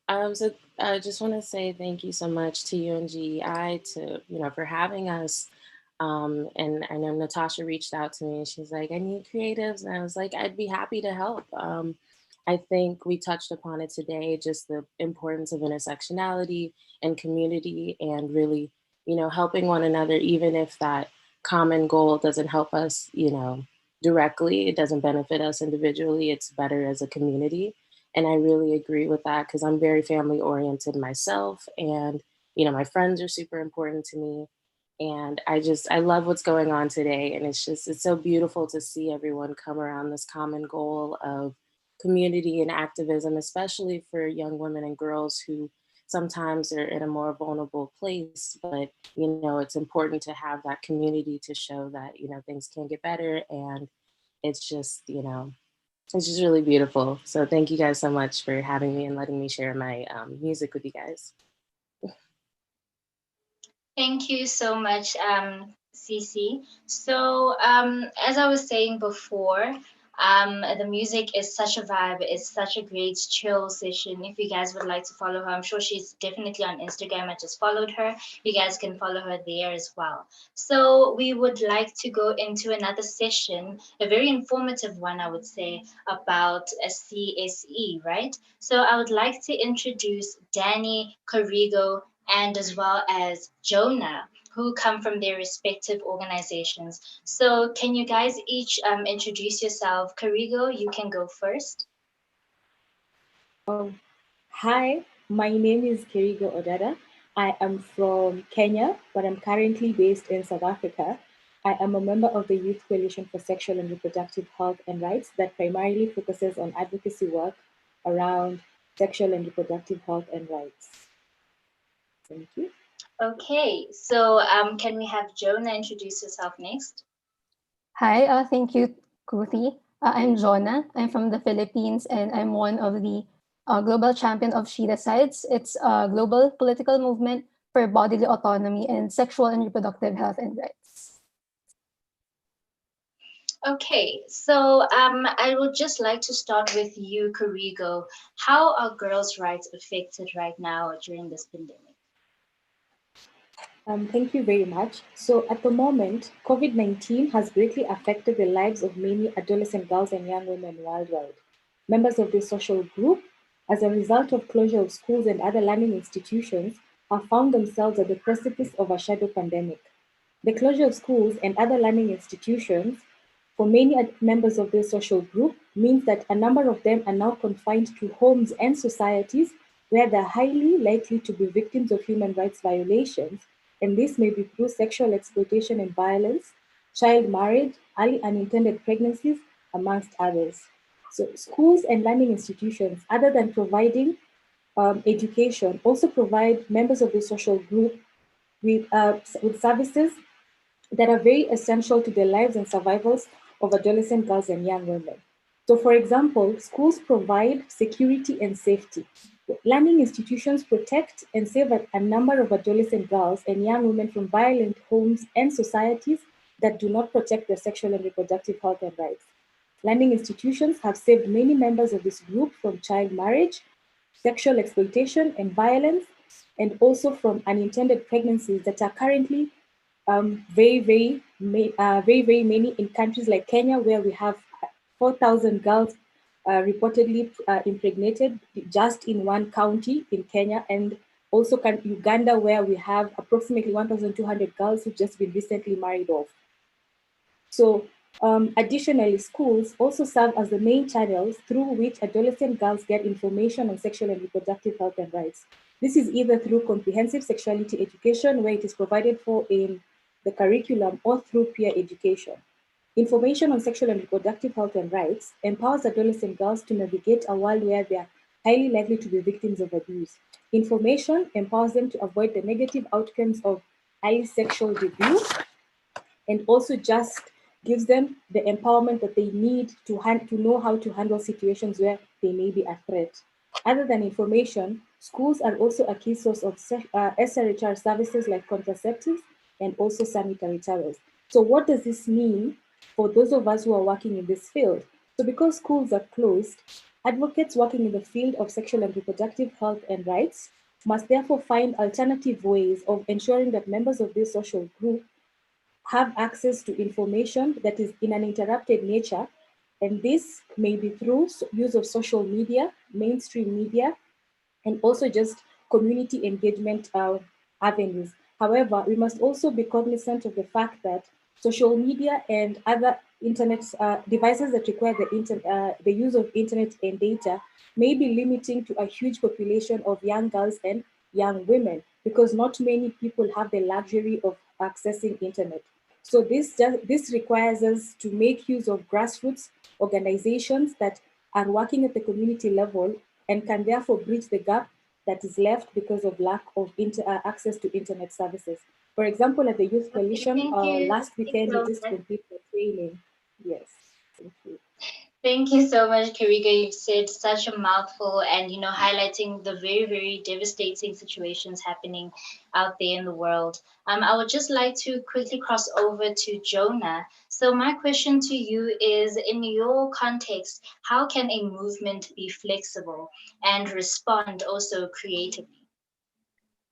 So I just want to say thank you so much to you and GEI for having us. And I know Natasha reached out to me and she's like, I need creatives. And I was like, I'd be happy to help. I think we touched upon it today, just the importance of intersectionality and community, and really, helping one another, even if that common goal doesn't help us, directly, it doesn't benefit us individually, it's better as a community. And I really agree with that because I'm very family oriented myself, and my friends are super important to me. And I love what's going on today. And it's so beautiful to see everyone come around this common goal of community and activism, especially for young women and girls who sometimes are in a more vulnerable place. But, it's important to have that community to show that, things can get better. And it's just really beautiful. So thank you guys so much for having me and letting me share my music with you guys. Thank you so much, Cece. So as I was saying before, the music is such a vibe. It's such a great chill session. If you guys would like to follow her, I'm sure she's definitely on Instagram. I just followed her. You guys can follow her there as well. So we would like to go into another session, a very informative one, I would say, about a CSE, right? So I would like to introduce Danny Carrigo and as well as Jonah, who come from their respective organizations. So can you guys each introduce yourself? Carrigo, you can go first. Hi, my name is Kerigo Odada. I am from Kenya, but I'm currently based in South Africa. I am a member of the Youth Coalition for Sexual and Reproductive Health and Rights that primarily focuses on advocacy work around sexual and reproductive health and rights. Thank you. Okay, so can we have Jonah introduce herself next? Hi, thank you, Kuthi. I'm Jonah. I'm from the Philippines, and I'm one of the global champion of She Decides. It's a global political movement for bodily autonomy and sexual and reproductive health and rights. Okay, so I would just like to start with you, Karigo. How are girls' rights affected right now during this pandemic? Thank you very much. So at the moment, COVID-19 has greatly affected the lives of many adolescent girls and young women worldwide. Members of this social group, as a result of closure of schools and other learning institutions, have found themselves at the precipice of a shadow pandemic. The closure of schools and other learning institutions for many members of this social group means that a number of them are now confined to homes and societies where they're highly likely to be victims of human rights violations, and this may be through sexual exploitation and violence, child marriage, early unintended pregnancies, amongst others. So schools and learning institutions, other than providing education, also provide members of the social group with services that are very essential to the lives and survivals of adolescent girls and young women. So for example, schools provide security and safety. Learning institutions protect and save a number of adolescent girls and young women from violent homes and societies that do not protect their sexual and reproductive health and rights. Learning institutions have saved many members of this group from child marriage, sexual exploitation and violence, and also from unintended pregnancies that are currently very many in countries like Kenya, where we have 4,000 girls reportedly impregnated just in one county in Kenya, and also Uganda, where we have approximately 1,200 girls who've just been recently married off. So additionally, schools also serve as the main channels through which adolescent girls get information on sexual and reproductive health and rights. This is either through comprehensive sexuality education, where it is provided for in the curriculum, or through peer education. Information on sexual and reproductive health and rights empowers adolescent girls to navigate a world where they are highly likely to be victims of abuse. Information empowers them to avoid the negative outcomes of early sexual debut, and also just gives them the empowerment that they need to know how to handle situations where they may be a threat. Other than information, schools are also a key source of SRHR services like contraceptives and also sanitary towels. So what does this mean for those of us who are working in this field? So because schools are closed, advocates working in the field of sexual and reproductive health and rights must therefore find alternative ways of ensuring that members of this social group have access to information that is in an interrupted nature, and this may be through use of social media, mainstream media, and also just community engagement avenues. However, we must also be cognizant of the fact that social media and other internet devices that require the use of internet and data may be limiting to a huge population of young girls and young women, because not many people have the luxury of accessing internet. So this requires us to make use of grassroots organizations that are working at the community level and can therefore bridge the gap that is left because of lack of access to internet services. For example, at the Youth Coalition, last weekend we just completed the training. Yes, thank you. Thank you so much, Kariga. You've said such a mouthful, and highlighting the very, very devastating situations happening out there in the world. I would just like to quickly cross over to Jonah. So my question to you is, in your context, how can a movement be flexible and respond also creatively?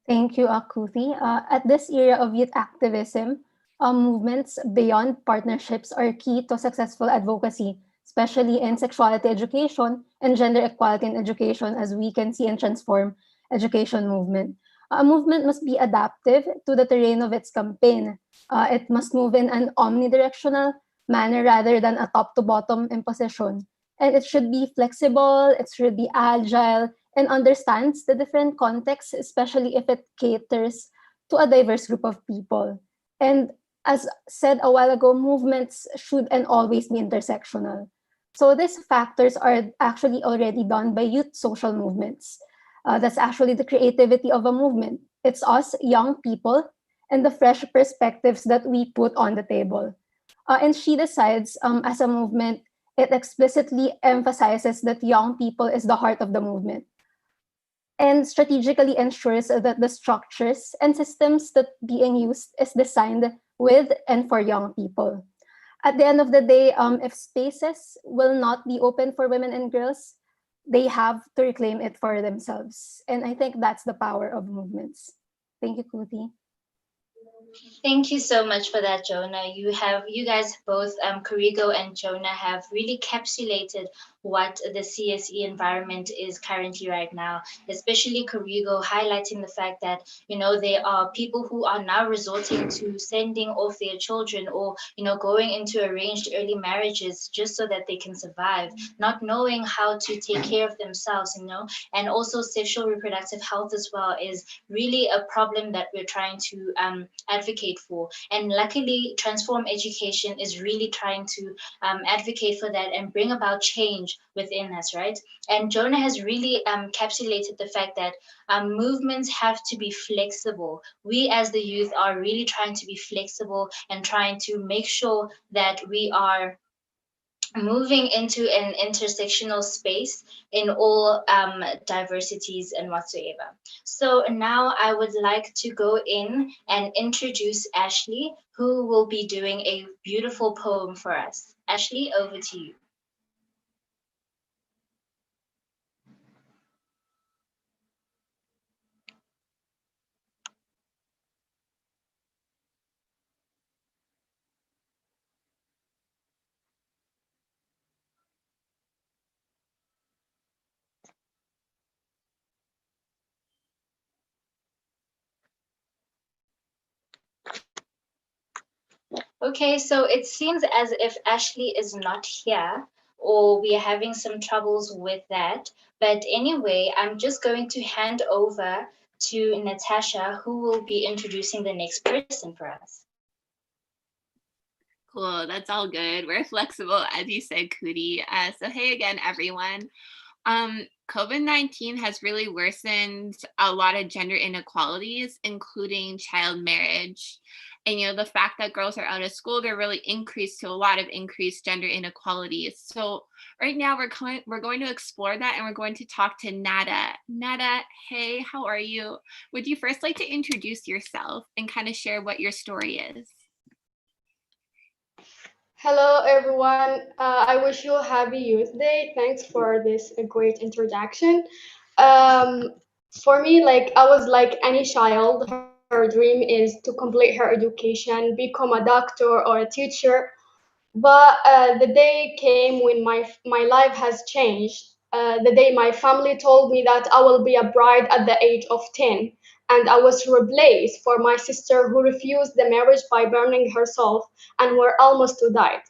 Thank you, Akuthi. At this era of youth activism, movements beyond partnerships are key to successful advocacy, especially in sexuality education and gender equality in education, as we can see in Transform Education Movement. A movement must be adaptive to the terrain of its campaign. It must move in an omnidirectional manner rather than a top-to-bottom imposition. And it should be flexible, it should be agile, and understands the different contexts, especially if it caters to a diverse group of people. And as said a while ago, movements should and always be intersectional. So these factors are actually already done by youth social movements. That's actually the creativity of a movement. It's us, young people, and the fresh perspectives that we put on the table. And She Decides, as a movement, it explicitly emphasizes that young people is the heart of the movement and strategically ensures that the structures and systems that being used is designed with and for young people. At the end of the day, if spaces will not be open for women and girls, they have to reclaim it for themselves. And I think that's the power of movements. Thank you, Kuti. Thank you so much for that, Jonah. You guys both, Kurigo and Jonah, have really capsulated what the CSE environment is currently right now, especially Kurigo highlighting the fact that, there are people who are now resorting to sending off their children or, going into arranged early marriages just so that they can survive, not knowing how to take care of themselves, and also sexual reproductive health as well is really a problem that we're trying to advocate for. And luckily, Transform Education is really trying to advocate for that and bring about change within us, right? And Jonah has really encapsulated the fact that movements have to be flexible. We as the youth are really trying to be flexible and trying to make sure that we are moving into an intersectional space in all diversities and whatsoever. So now I would like to go in and introduce Ashley, who will be doing a beautiful poem for us. Ashley, over to you. Okay, so it seems as if Ashley is not here, or we are having some troubles with that. But anyway, I'm just going to hand over to Natasha, who will be introducing the next person for us. Cool, that's all good. We're flexible, as you said, Kuti. So hey again, everyone. COVID-19 has really worsened a lot of gender inequalities, including child marriage. And the fact that girls are out of school, they're really increased to a lot of increased gender inequalities. So right now we're going to explore that, and we're going to talk to Nada. Nada, hey, how are you? Would you first like to introduce yourself and kind of share what your story is? Hello, everyone. I wish you a happy Youth Day. Thanks for this great introduction. For me, I was like any child. Her dream is to complete her education, become a doctor or a teacher. But the day came when my life has changed. The day my family told me that I will be a bride at the age of 10. And I was replaced for my sister who refused the marriage by burning herself and were almost to die.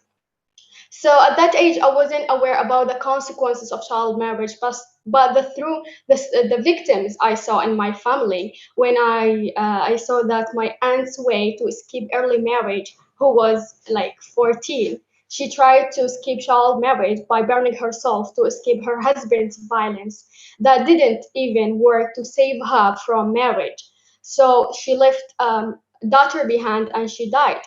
So at that age, I wasn't aware about the consequences of child marriage, but through the victims I saw in my family, when I saw that my aunt's way to escape early marriage, who was like 14, she tried to escape child marriage by burning herself to escape her husband's violence. That didn't even work to save her from marriage. So she left daughter behind and she died.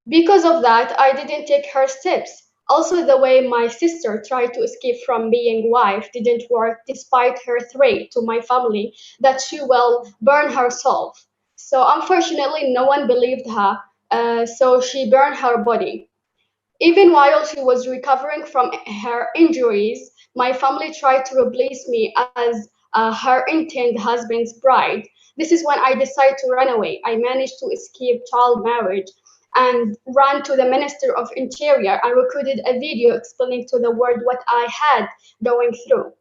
Because of that, I didn't take her steps. Also, the way my sister tried to escape from being wife didn't work despite her threat to my family that she will burn herself. So unfortunately, no one believed her. So she burned her body. Even while she was recovering from her injuries, my family tried to replace me as her intended husband's bride. This is when I decided to run away. I managed to escape child marriage and ran to the Minister of Interior and recorded a video explaining to the world what I had going through.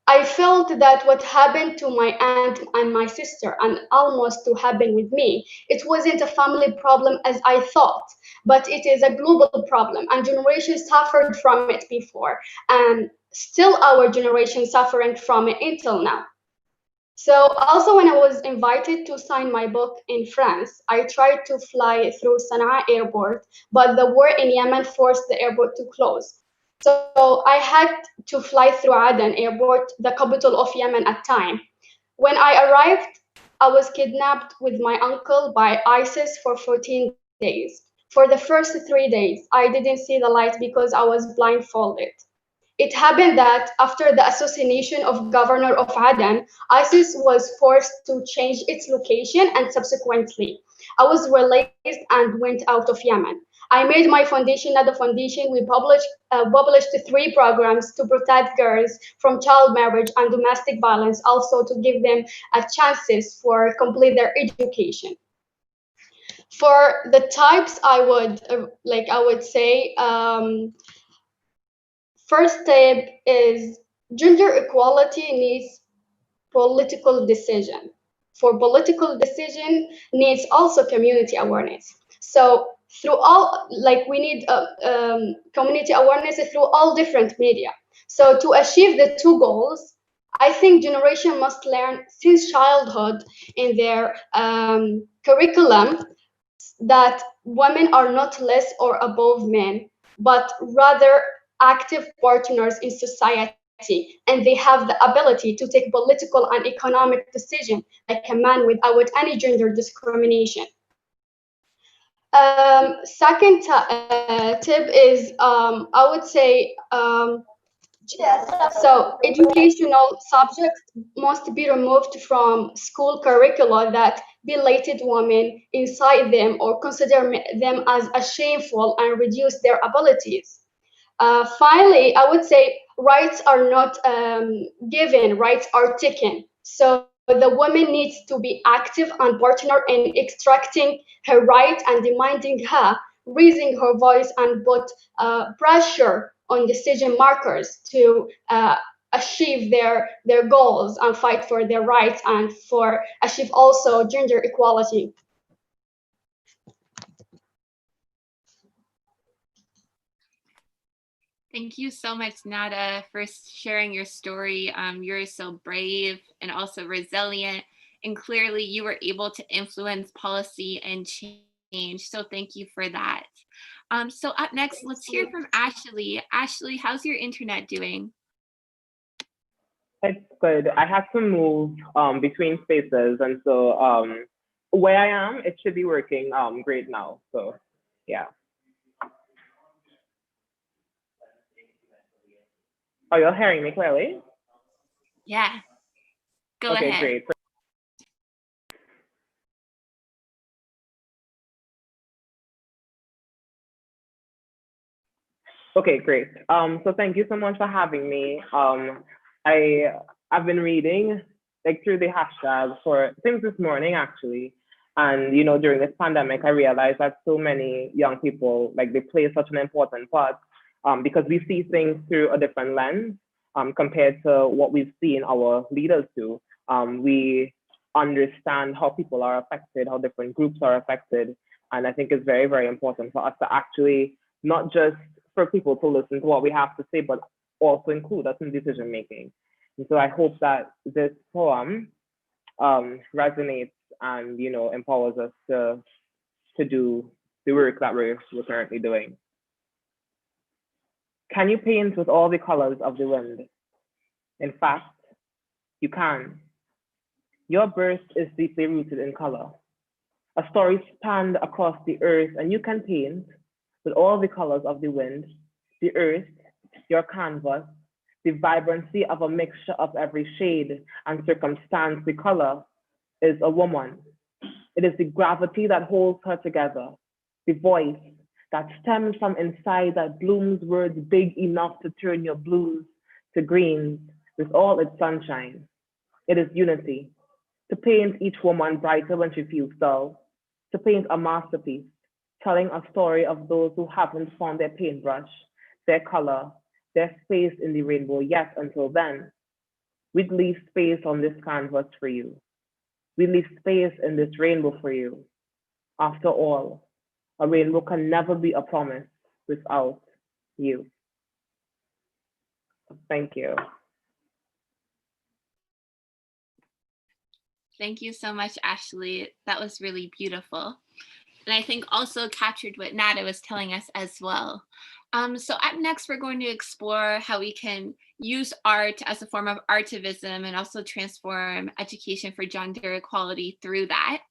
I felt that what happened to my aunt and my sister and almost to happen with me, it wasn't a family problem as I thought, but it is a global problem and generations suffered from it before. And still our generation suffering from it until now. So also when I was invited to sign my book in France, I tried to fly through Sana'a airport, but the war in Yemen forced the airport to close. So I had to fly through Aden airport, the capital of Yemen at time. When I arrived, I was kidnapped with my uncle by ISIS for 14 days. For the first 3 days, I didn't see the light because I was blindfolded. It happened that after the assassination of governor of Aden, ISIS was forced to change its location and subsequently, I was released and went out of Yemen. I made my foundation, not the foundation. We published 3 programs to protect girls from child marriage and domestic violence, also to give them a chances for complete their education. For the types, I would say first step is gender equality needs political decision. For political decision needs also community awareness. So through all, like we need community awareness through all different media. So to achieve the 2 goals, I think generation must learn since childhood in their curriculum that women are not less or above men, but rather active partners in society, and they have the ability to take political and economic decisions like a man without any gender discrimination. Second tip is I would say so educational subjects must be removed from school curricula that belated women inside them or consider them as a shameful and reduce their abilities. Finally, I would say rights are not given, rights are taken. So the woman needs to be active and partner in extracting her right and demanding her, raising her voice and put pressure on decision makers to achieve their goals and fight for their rights and for achieve also gender equality. Thank you so much, Nada, for sharing your story. You're so brave and also resilient, and clearly you were able to influence policy and change. So thank you for that. So up next, let's hear from Ashley. Ashley, how's your internet doing? It's good. I had to move between spaces, and so where I am, it should be working great now. So yeah. Oh, you're hearing me clearly? Yeah. Go okay, ahead. Great. Okay, great. So thank you so much for having me. I've been reading like through the hashtag for since this morning actually, and during this pandemic, I realized that so many young people like they play such an important part because we see things through a different lens compared to what we've seen our leaders do. We understand how people are affected, how different groups are affected, and I think it's very, very important for us to actually not just for people to listen to what we have to say, but also include us in decision making. And so I hope that this poem resonates and empowers us to do the work that we're currently doing. Can you paint with all the colors of the wind? In fact, you can. Your birth is deeply rooted in color. A story spanned across the earth, and you can paint with all the colors of the wind, the earth, your canvas, the vibrancy of a mixture of every shade and circumstance. The color is a woman. It is the gravity that holds her together, the voice that stems from inside that blooms words big enough to turn your blues to greens with all its sunshine. It is unity, to paint each woman brighter when she feels dull, to paint a masterpiece, telling a story of those who haven't found their paintbrush, their color, their space in the rainbow yet until then. We'd leave space on this canvas for you. We leave space in this rainbow for you. After all, a rainbow can never be a promise without you. Thank you. Thank you so much, Ashley. That was really beautiful. And I think also captured what Nada was telling us as well. So up next, we're going to explore how we can use art as a form of artivism and also transform education for gender equality through that.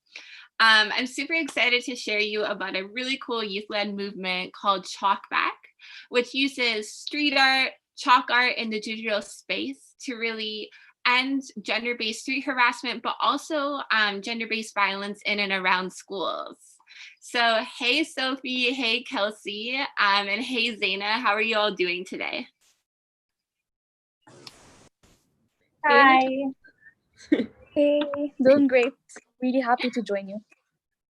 I'm super excited to share you about a really cool youth-led movement called Chalkback, which uses street art, chalk art in the digital space to really end gender-based street harassment, but also gender-based violence in and around schools. So hey, Sophie, hey, Kelsey, and hey, Zaina, how are you all doing today? Hi. Hey, doing great. Really happy to join you.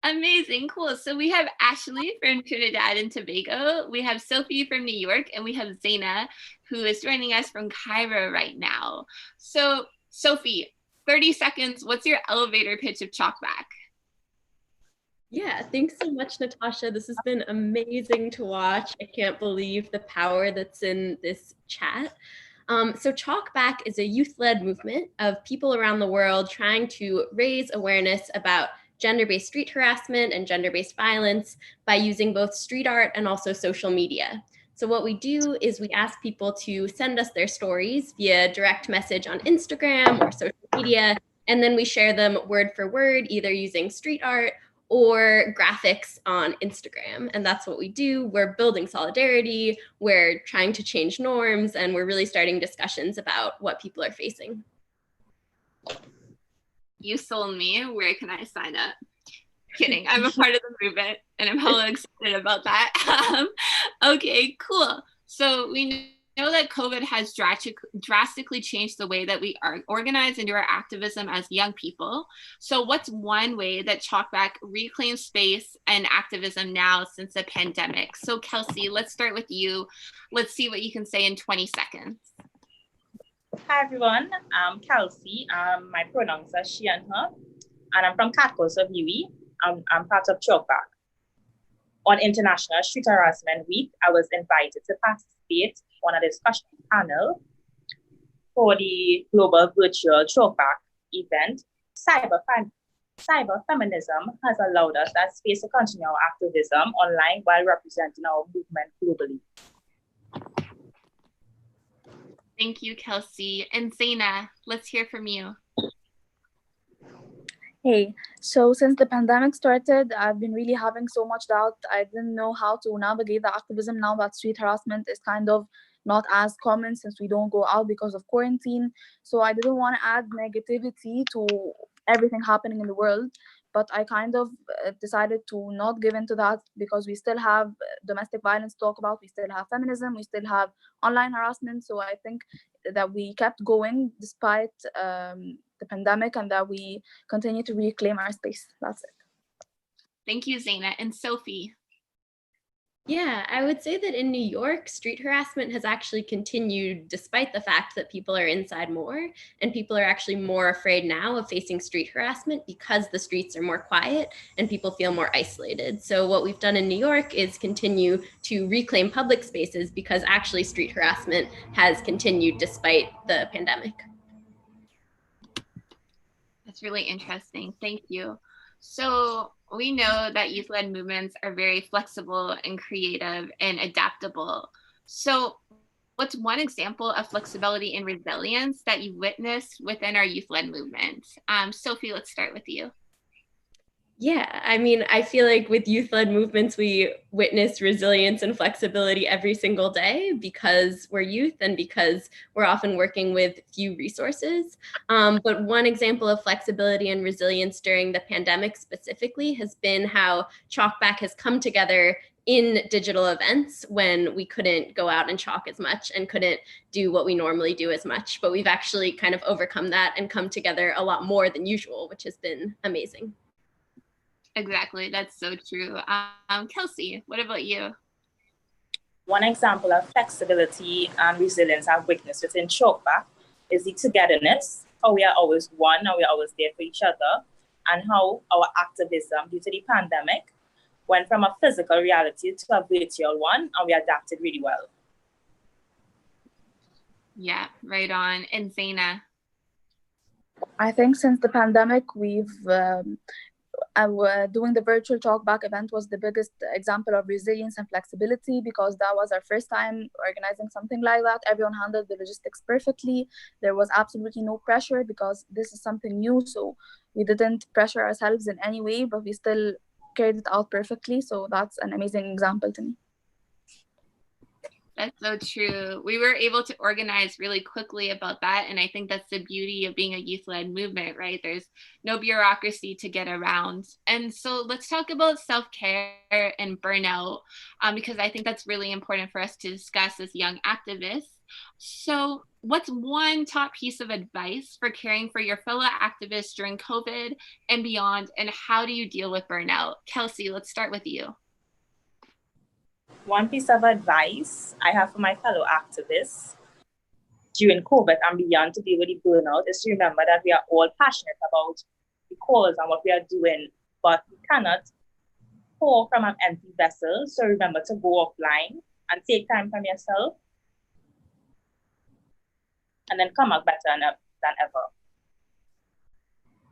Amazing, cool. So we have Ashley from Trinidad and Tobago, we have Sophie from New York, and we have Zaina, who is joining us from Cairo right now. So Sophie, 30 seconds, what's your elevator pitch of Chalkback? Yeah, thanks so much, Natasha. This has been amazing to watch. I can't believe the power that's in this chat. So Chalkback is a youth-led movement of people around the world trying to raise awareness about gender-based street harassment and gender-based violence by using both street art and also social media. So what we do is we ask people to send us their stories via direct message on Instagram or social media, and then we share them word for word, either using street art or graphics on Instagram. And that's what we do. We're building solidarity, we're trying to change norms, and we're really starting discussions about what people are facing. You sold me. Where can I sign up? Kidding. I'm a part of the movement and I'm hella excited about that. Okay, cool. So we know that COVID has drastically changed the way that we are organized and do our activism as young people. So what's one way that Chalkback reclaims space and activism now since the pandemic? So Kelsey, let's start with you. Let's see what you can say in 20 seconds. Hi everyone, I'm Kelsey. My pronouns are she and her, and I'm from Catcoast of UWI. I'm part of Chalkback. On International Street Harassment Week, I was invited to participate on a discussion panel for the global virtual Chalkback event. Cyber feminism has allowed us that space to continue our activism online while representing our movement globally. Thank you, Kelsey. And Zaina, let's hear from you. Hey, so since the pandemic started, I've been really having so much doubt. I didn't know how to navigate the activism now that street harassment is kind of not as common since we don't go out because of quarantine. So I didn't want to add negativity to everything happening in the world, but I kind of decided to not give into that because we still have domestic violence to talk about, we still have feminism, we still have online harassment. So I think that we kept going despite the pandemic and that we continue to reclaim our space. That's it. Thank you, Zaina. And Sophie. Yeah, I would say that in New York, street harassment has actually continued despite the fact that people are inside more, and people are actually more afraid now of facing street harassment because the streets are more quiet and people feel more isolated. So what we've done in New York is continue to reclaim public spaces because actually street harassment has continued despite the pandemic. That's really interesting. Thank you. So we know that youth-led movements are very flexible and creative and adaptable. So what's one example of flexibility and resilience that you witnessed within our youth-led movement? Sophie, let's start with you. Yeah, I mean, I feel like with youth-led movements, we witness resilience and flexibility every single day because we're youth and because we're often working with few resources. But one example of flexibility and resilience during the pandemic specifically has been how Chalkback has come together in digital events when we couldn't go out and chalk as much and couldn't do what we normally do as much. But we've actually kind of overcome that and come together a lot more than usual, which has been amazing. Exactly, that's so true. Kelsey, what about you? One example of flexibility and resilience I've witnessed within Chalkback is the togetherness, how we are always one and we are always there for each other, and how our activism due to the pandemic went from a physical reality to a virtual one, and we adapted really well. Yeah, right on. And Zaina? I think since the pandemic, we've doing the virtual Chalkback event was the biggest example of resilience and flexibility, because that was our first time organizing something like that. Everyone handled the logistics perfectly. There was absolutely no pressure because this is something new, so we didn't pressure ourselves in any way, but we still carried it out perfectly. So that's an amazing example to me. That's so true. We were able to organize really quickly about that. And I think that's the beauty of being a youth-led movement, right? There's no bureaucracy to get around. And so let's talk about self-care and burnout, because I think that's really important for us to discuss as young activists. So what's one top piece of advice for caring for your fellow activists during COVID and beyond? And how do you deal with burnout? Kelsey, let's start with you. One piece of advice I have for my fellow activists during COVID and beyond to deal with the burnout is to remember that we are all passionate about the cause and what we are doing, but we cannot pour from an empty vessel. So remember to go offline and take time from yourself and then come out better than ever.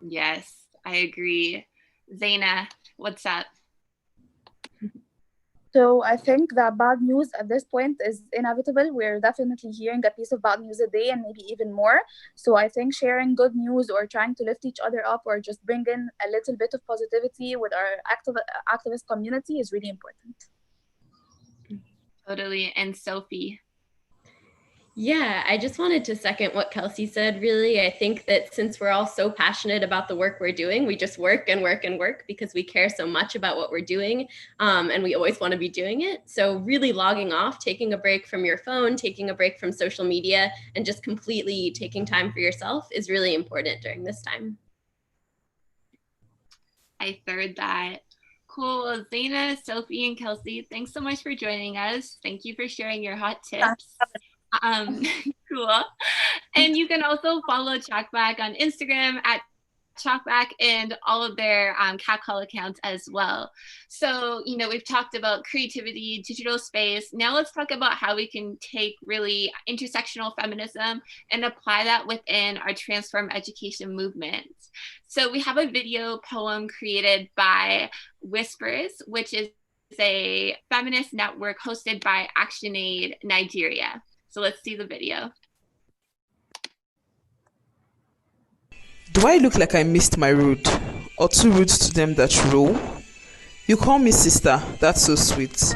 Yes, I agree. Zaina, what's up? So I think that bad news at this point is inevitable. We're definitely hearing a piece of bad news a day and maybe even more. So I think sharing good news or trying to lift each other up or just bring in a little bit of positivity with our activist community is really important. Totally. And Sophie? Yeah, I just wanted to second what Kelsey said. Really, I think that since we're all so passionate about the work we're doing, we just work and work and work because we care so much about what we're doing, and we always want to be doing it. So really logging off, taking a break from your phone, taking a break from social media, and just completely taking time for yourself is really important during this time. I third that. Cool. Zaina, Sophie, and Kelsey, thanks so much for joining us. Thank you for sharing your hot tips. Cool. And you can also follow Chalkback on Instagram at Chalkback and all of their cat call accounts as well. So, we've talked about creativity, digital space. Now let's talk about how we can take really intersectional feminism and apply that within our Transform Education movement. So we have a video poem created by Whispers, which is a feminist network hosted by ActionAid Nigeria. So let's see the video. Do I look like I missed my road, or too rude to them that roll? You call me sister, that's so sweet.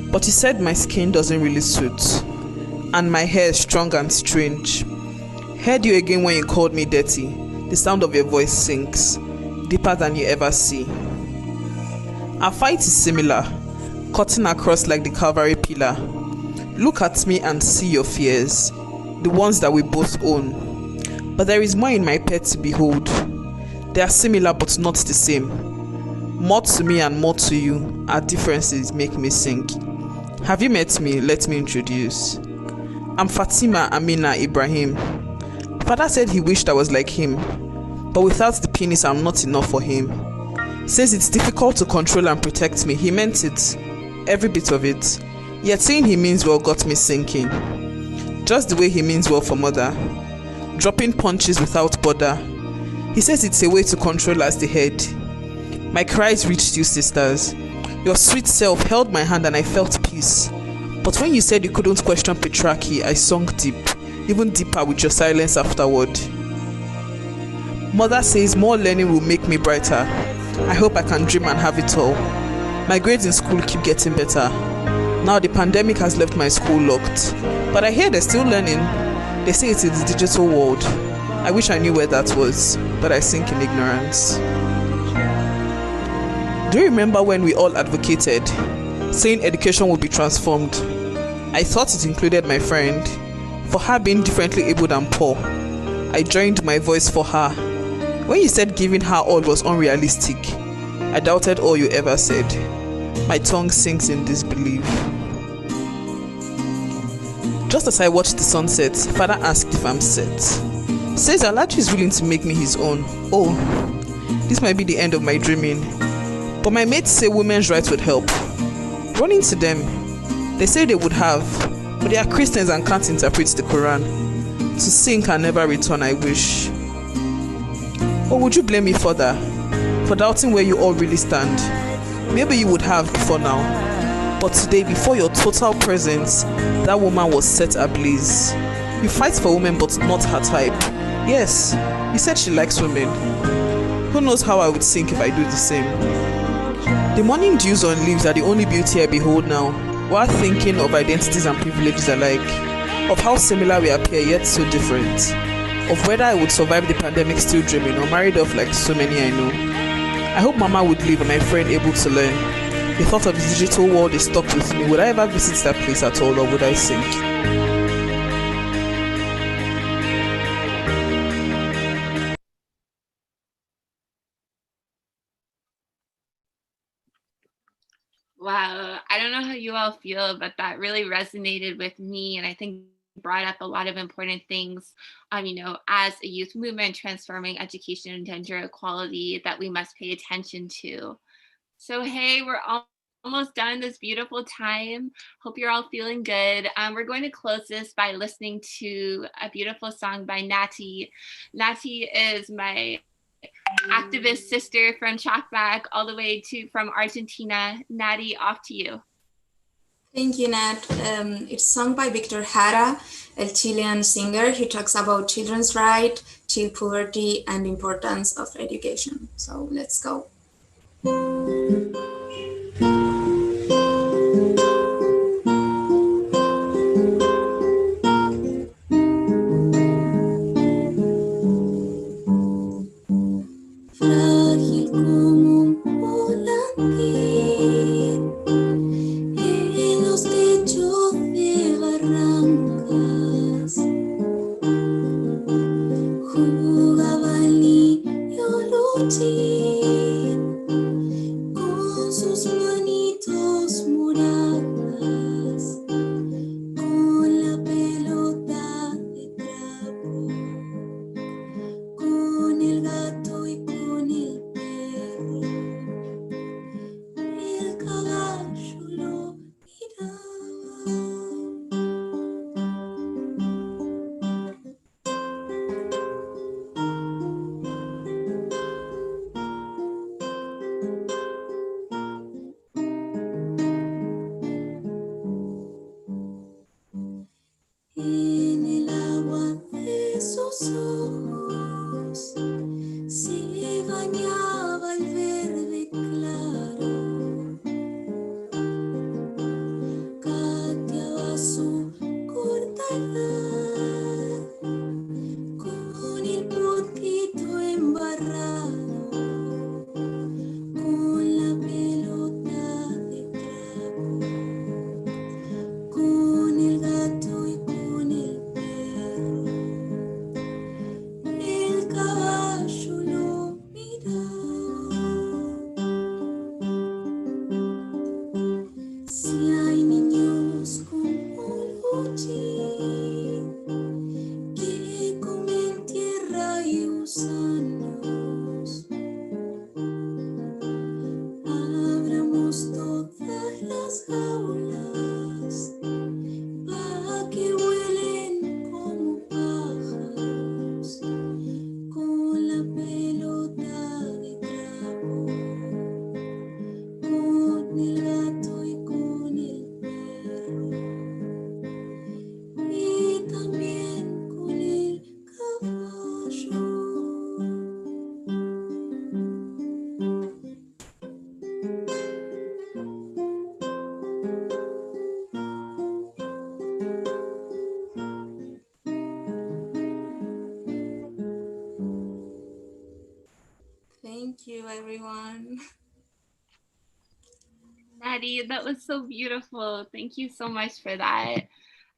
But you said my skin doesn't really suit, and my hair is strong and strange. Heard you again when you called me dirty. The sound of your voice sinks, deeper than you ever see. Our fight is similar, cutting across like the Calvary pillar. Look at me and see your fears, the ones that we both own. But there is more in my pet to behold. They are similar but not the same. More to me and more to you, our differences make me sink. Have you met me? Let me introduce. I'm Fatima Amina Ibrahim. Father said he wished I was like him, but without the penis I'm not enough for him. Says it's difficult to control and protect me. He meant it, every bit of it. Yet saying he means well got me sinking. Just the way he means well for mother. Dropping punches without bother. He says it's a way to control as the head. My cries reached you, sisters. Your sweet self held my hand and I felt peace. But when you said you couldn't question patriarchy, I sunk deep, even deeper with your silence afterward. Mother says more learning will make me brighter. I hope I can dream and have it all. My grades in school keep getting better. Now the pandemic has left my school locked, but I hear they're still learning. They say it's in the digital world. I wish I knew where that was, but I sink in ignorance. Do you remember when we all advocated, saying education would be transformed? I thought it included my friend. For her being differently abled and poor, I joined my voice for her. When you said giving her all was unrealistic, I doubted all you ever said. My tongue sinks in disbelief. Just as I watched the sunset, Father asked if I'm set. Says Alaji is willing to make me his own. Oh, this might be the end of my dreaming. But my mates say women's rights would help. Running to them, they say they would have, but they are Christians and can't interpret the Quran. To sink and never return, I wish. Or would you blame me further for doubting where you all really stand? Maybe you would have before now, but today, before your total presence, that woman was set ablaze. You fight for women, but not her type. Yes, you said she likes women. Who knows how I would sink if I do the same? The morning dews on leaves are the only beauty I behold now, while thinking of identities and privileges alike, of how similar we appear yet so different, of whether I would survive the pandemic still dreaming or married off like so many I know. I hope Mama would live and my friend able to learn. The thought of the digital world is stuck with me. Would I ever visit that place at all, or would I sink? Wow, I don't know how you all feel, but that really resonated with me, and I think brought up a lot of important things, as a youth movement transforming education and gender equality that we must pay attention to. So, hey, we're almost done this beautiful time. Hope you're all feeling good. We're going to close this by listening to a beautiful song by Natty. Natty is my activist sister from Chalkback all the way from Argentina. Natty, off to you. Thank you, Nat. It's sung by Victor Jara, a Chilean singer. He talks about children's rights, child poverty, and the importance of education. So let's go. Frágil como un volantín en los techos de barrancas, jugaba el niño Luchín con sus manitos moradas, con la pelota de trapo, con el gato y con el perro. El caballo lo miraba. En el agua de sus ojos se bañaba el verde claro, gateaba su corta edad con el potito embarrado, con la pelota de trapo, con el gato y con el perro. El caballo lo miraba. Si hay niños como Luchín que comen tierra y gusanos, abramos todas las jaulas pa' que vuelen como pájaros, con la pelota de trapo, con el gato y con el perro, y también con el caballo. Thank you, everyone. Natty, that was so beautiful. Thank you so much for that.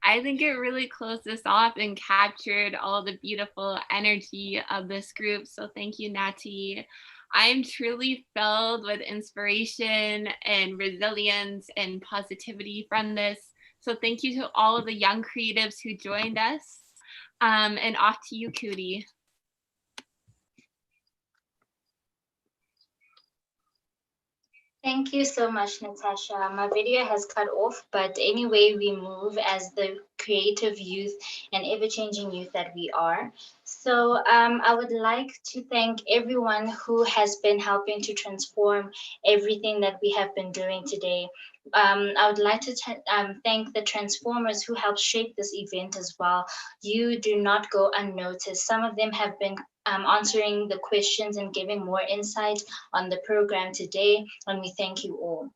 I think it really closed this off and captured all the beautiful energy of this group. So thank you, Natty. I'm truly filled with inspiration and resilience and positivity from this. So thank you to all of the young creatives who joined us. And off to you, Cootie. Thank Thank you so much, Natasha. My video has cut off, but anyway, we move as the creative youth and ever-changing youth that we are. So I would like to thank everyone who has been helping to transform everything that we have been doing today. I would like to thank the transformers who helped shape this event as well. You do not go unnoticed. Some of them have been answering the questions and giving more insight on the program today, and we thank you all.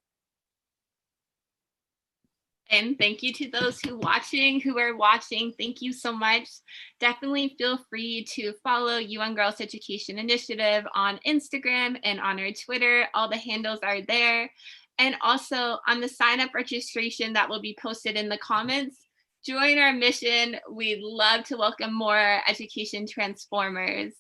And thank you to those who are watching. Thank you so much. Definitely feel free to follow UN Girls Education Initiative on Instagram and on our Twitter. All the handles are there. And also on the sign up registration that will be posted in the comments, join our mission. We'd love to welcome more education transformers.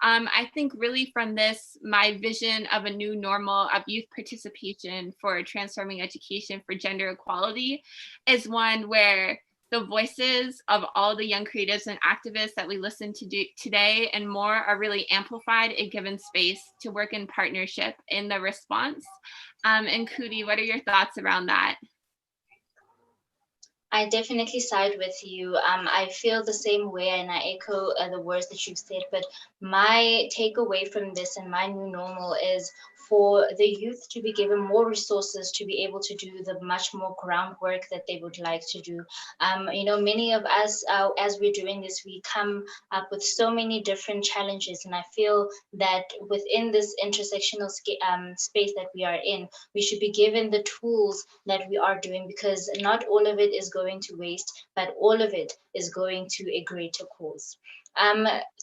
I think really from this, my vision of a new normal of youth participation for transforming education for gender equality is one where the voices of all the young creatives and activists that we listen to today and more are really amplified and given space to work in partnership in the response. And Kudi, what are your thoughts around that? I definitely side with you. I feel the same way and I echo the words that you've said, but my takeaway from this and my new normal is for the youth to be given more resources to be able to do the much more groundwork that they would like to do. You know, many of us, as we're doing this, we come up with so many different challenges, and I feel that within this intersectional space that we are in, we should be given the tools that we are doing, because not all of it is going to waste, but all of it is going to a greater cause.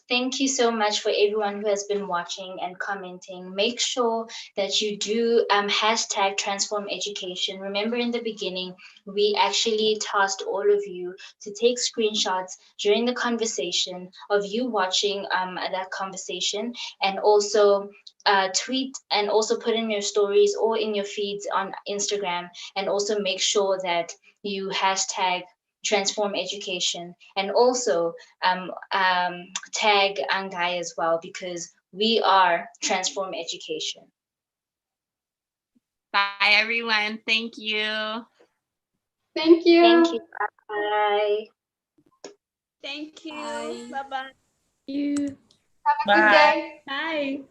Thank you so much for everyone who has been watching and commenting. Make sure that you do hashtag transform education. Remember, in the beginning, we actually tasked all of you to take screenshots during the conversation of you watching that conversation, and also tweet and also put in your stories or in your feeds on Instagram, and also make sure that you hashtag transform education, and also tag Angai as well, because we are transform education. Bye everyone. Thank you. Thank you. Thank you. Bye. Thank you. Bye bye. You. Have a good day. Bye.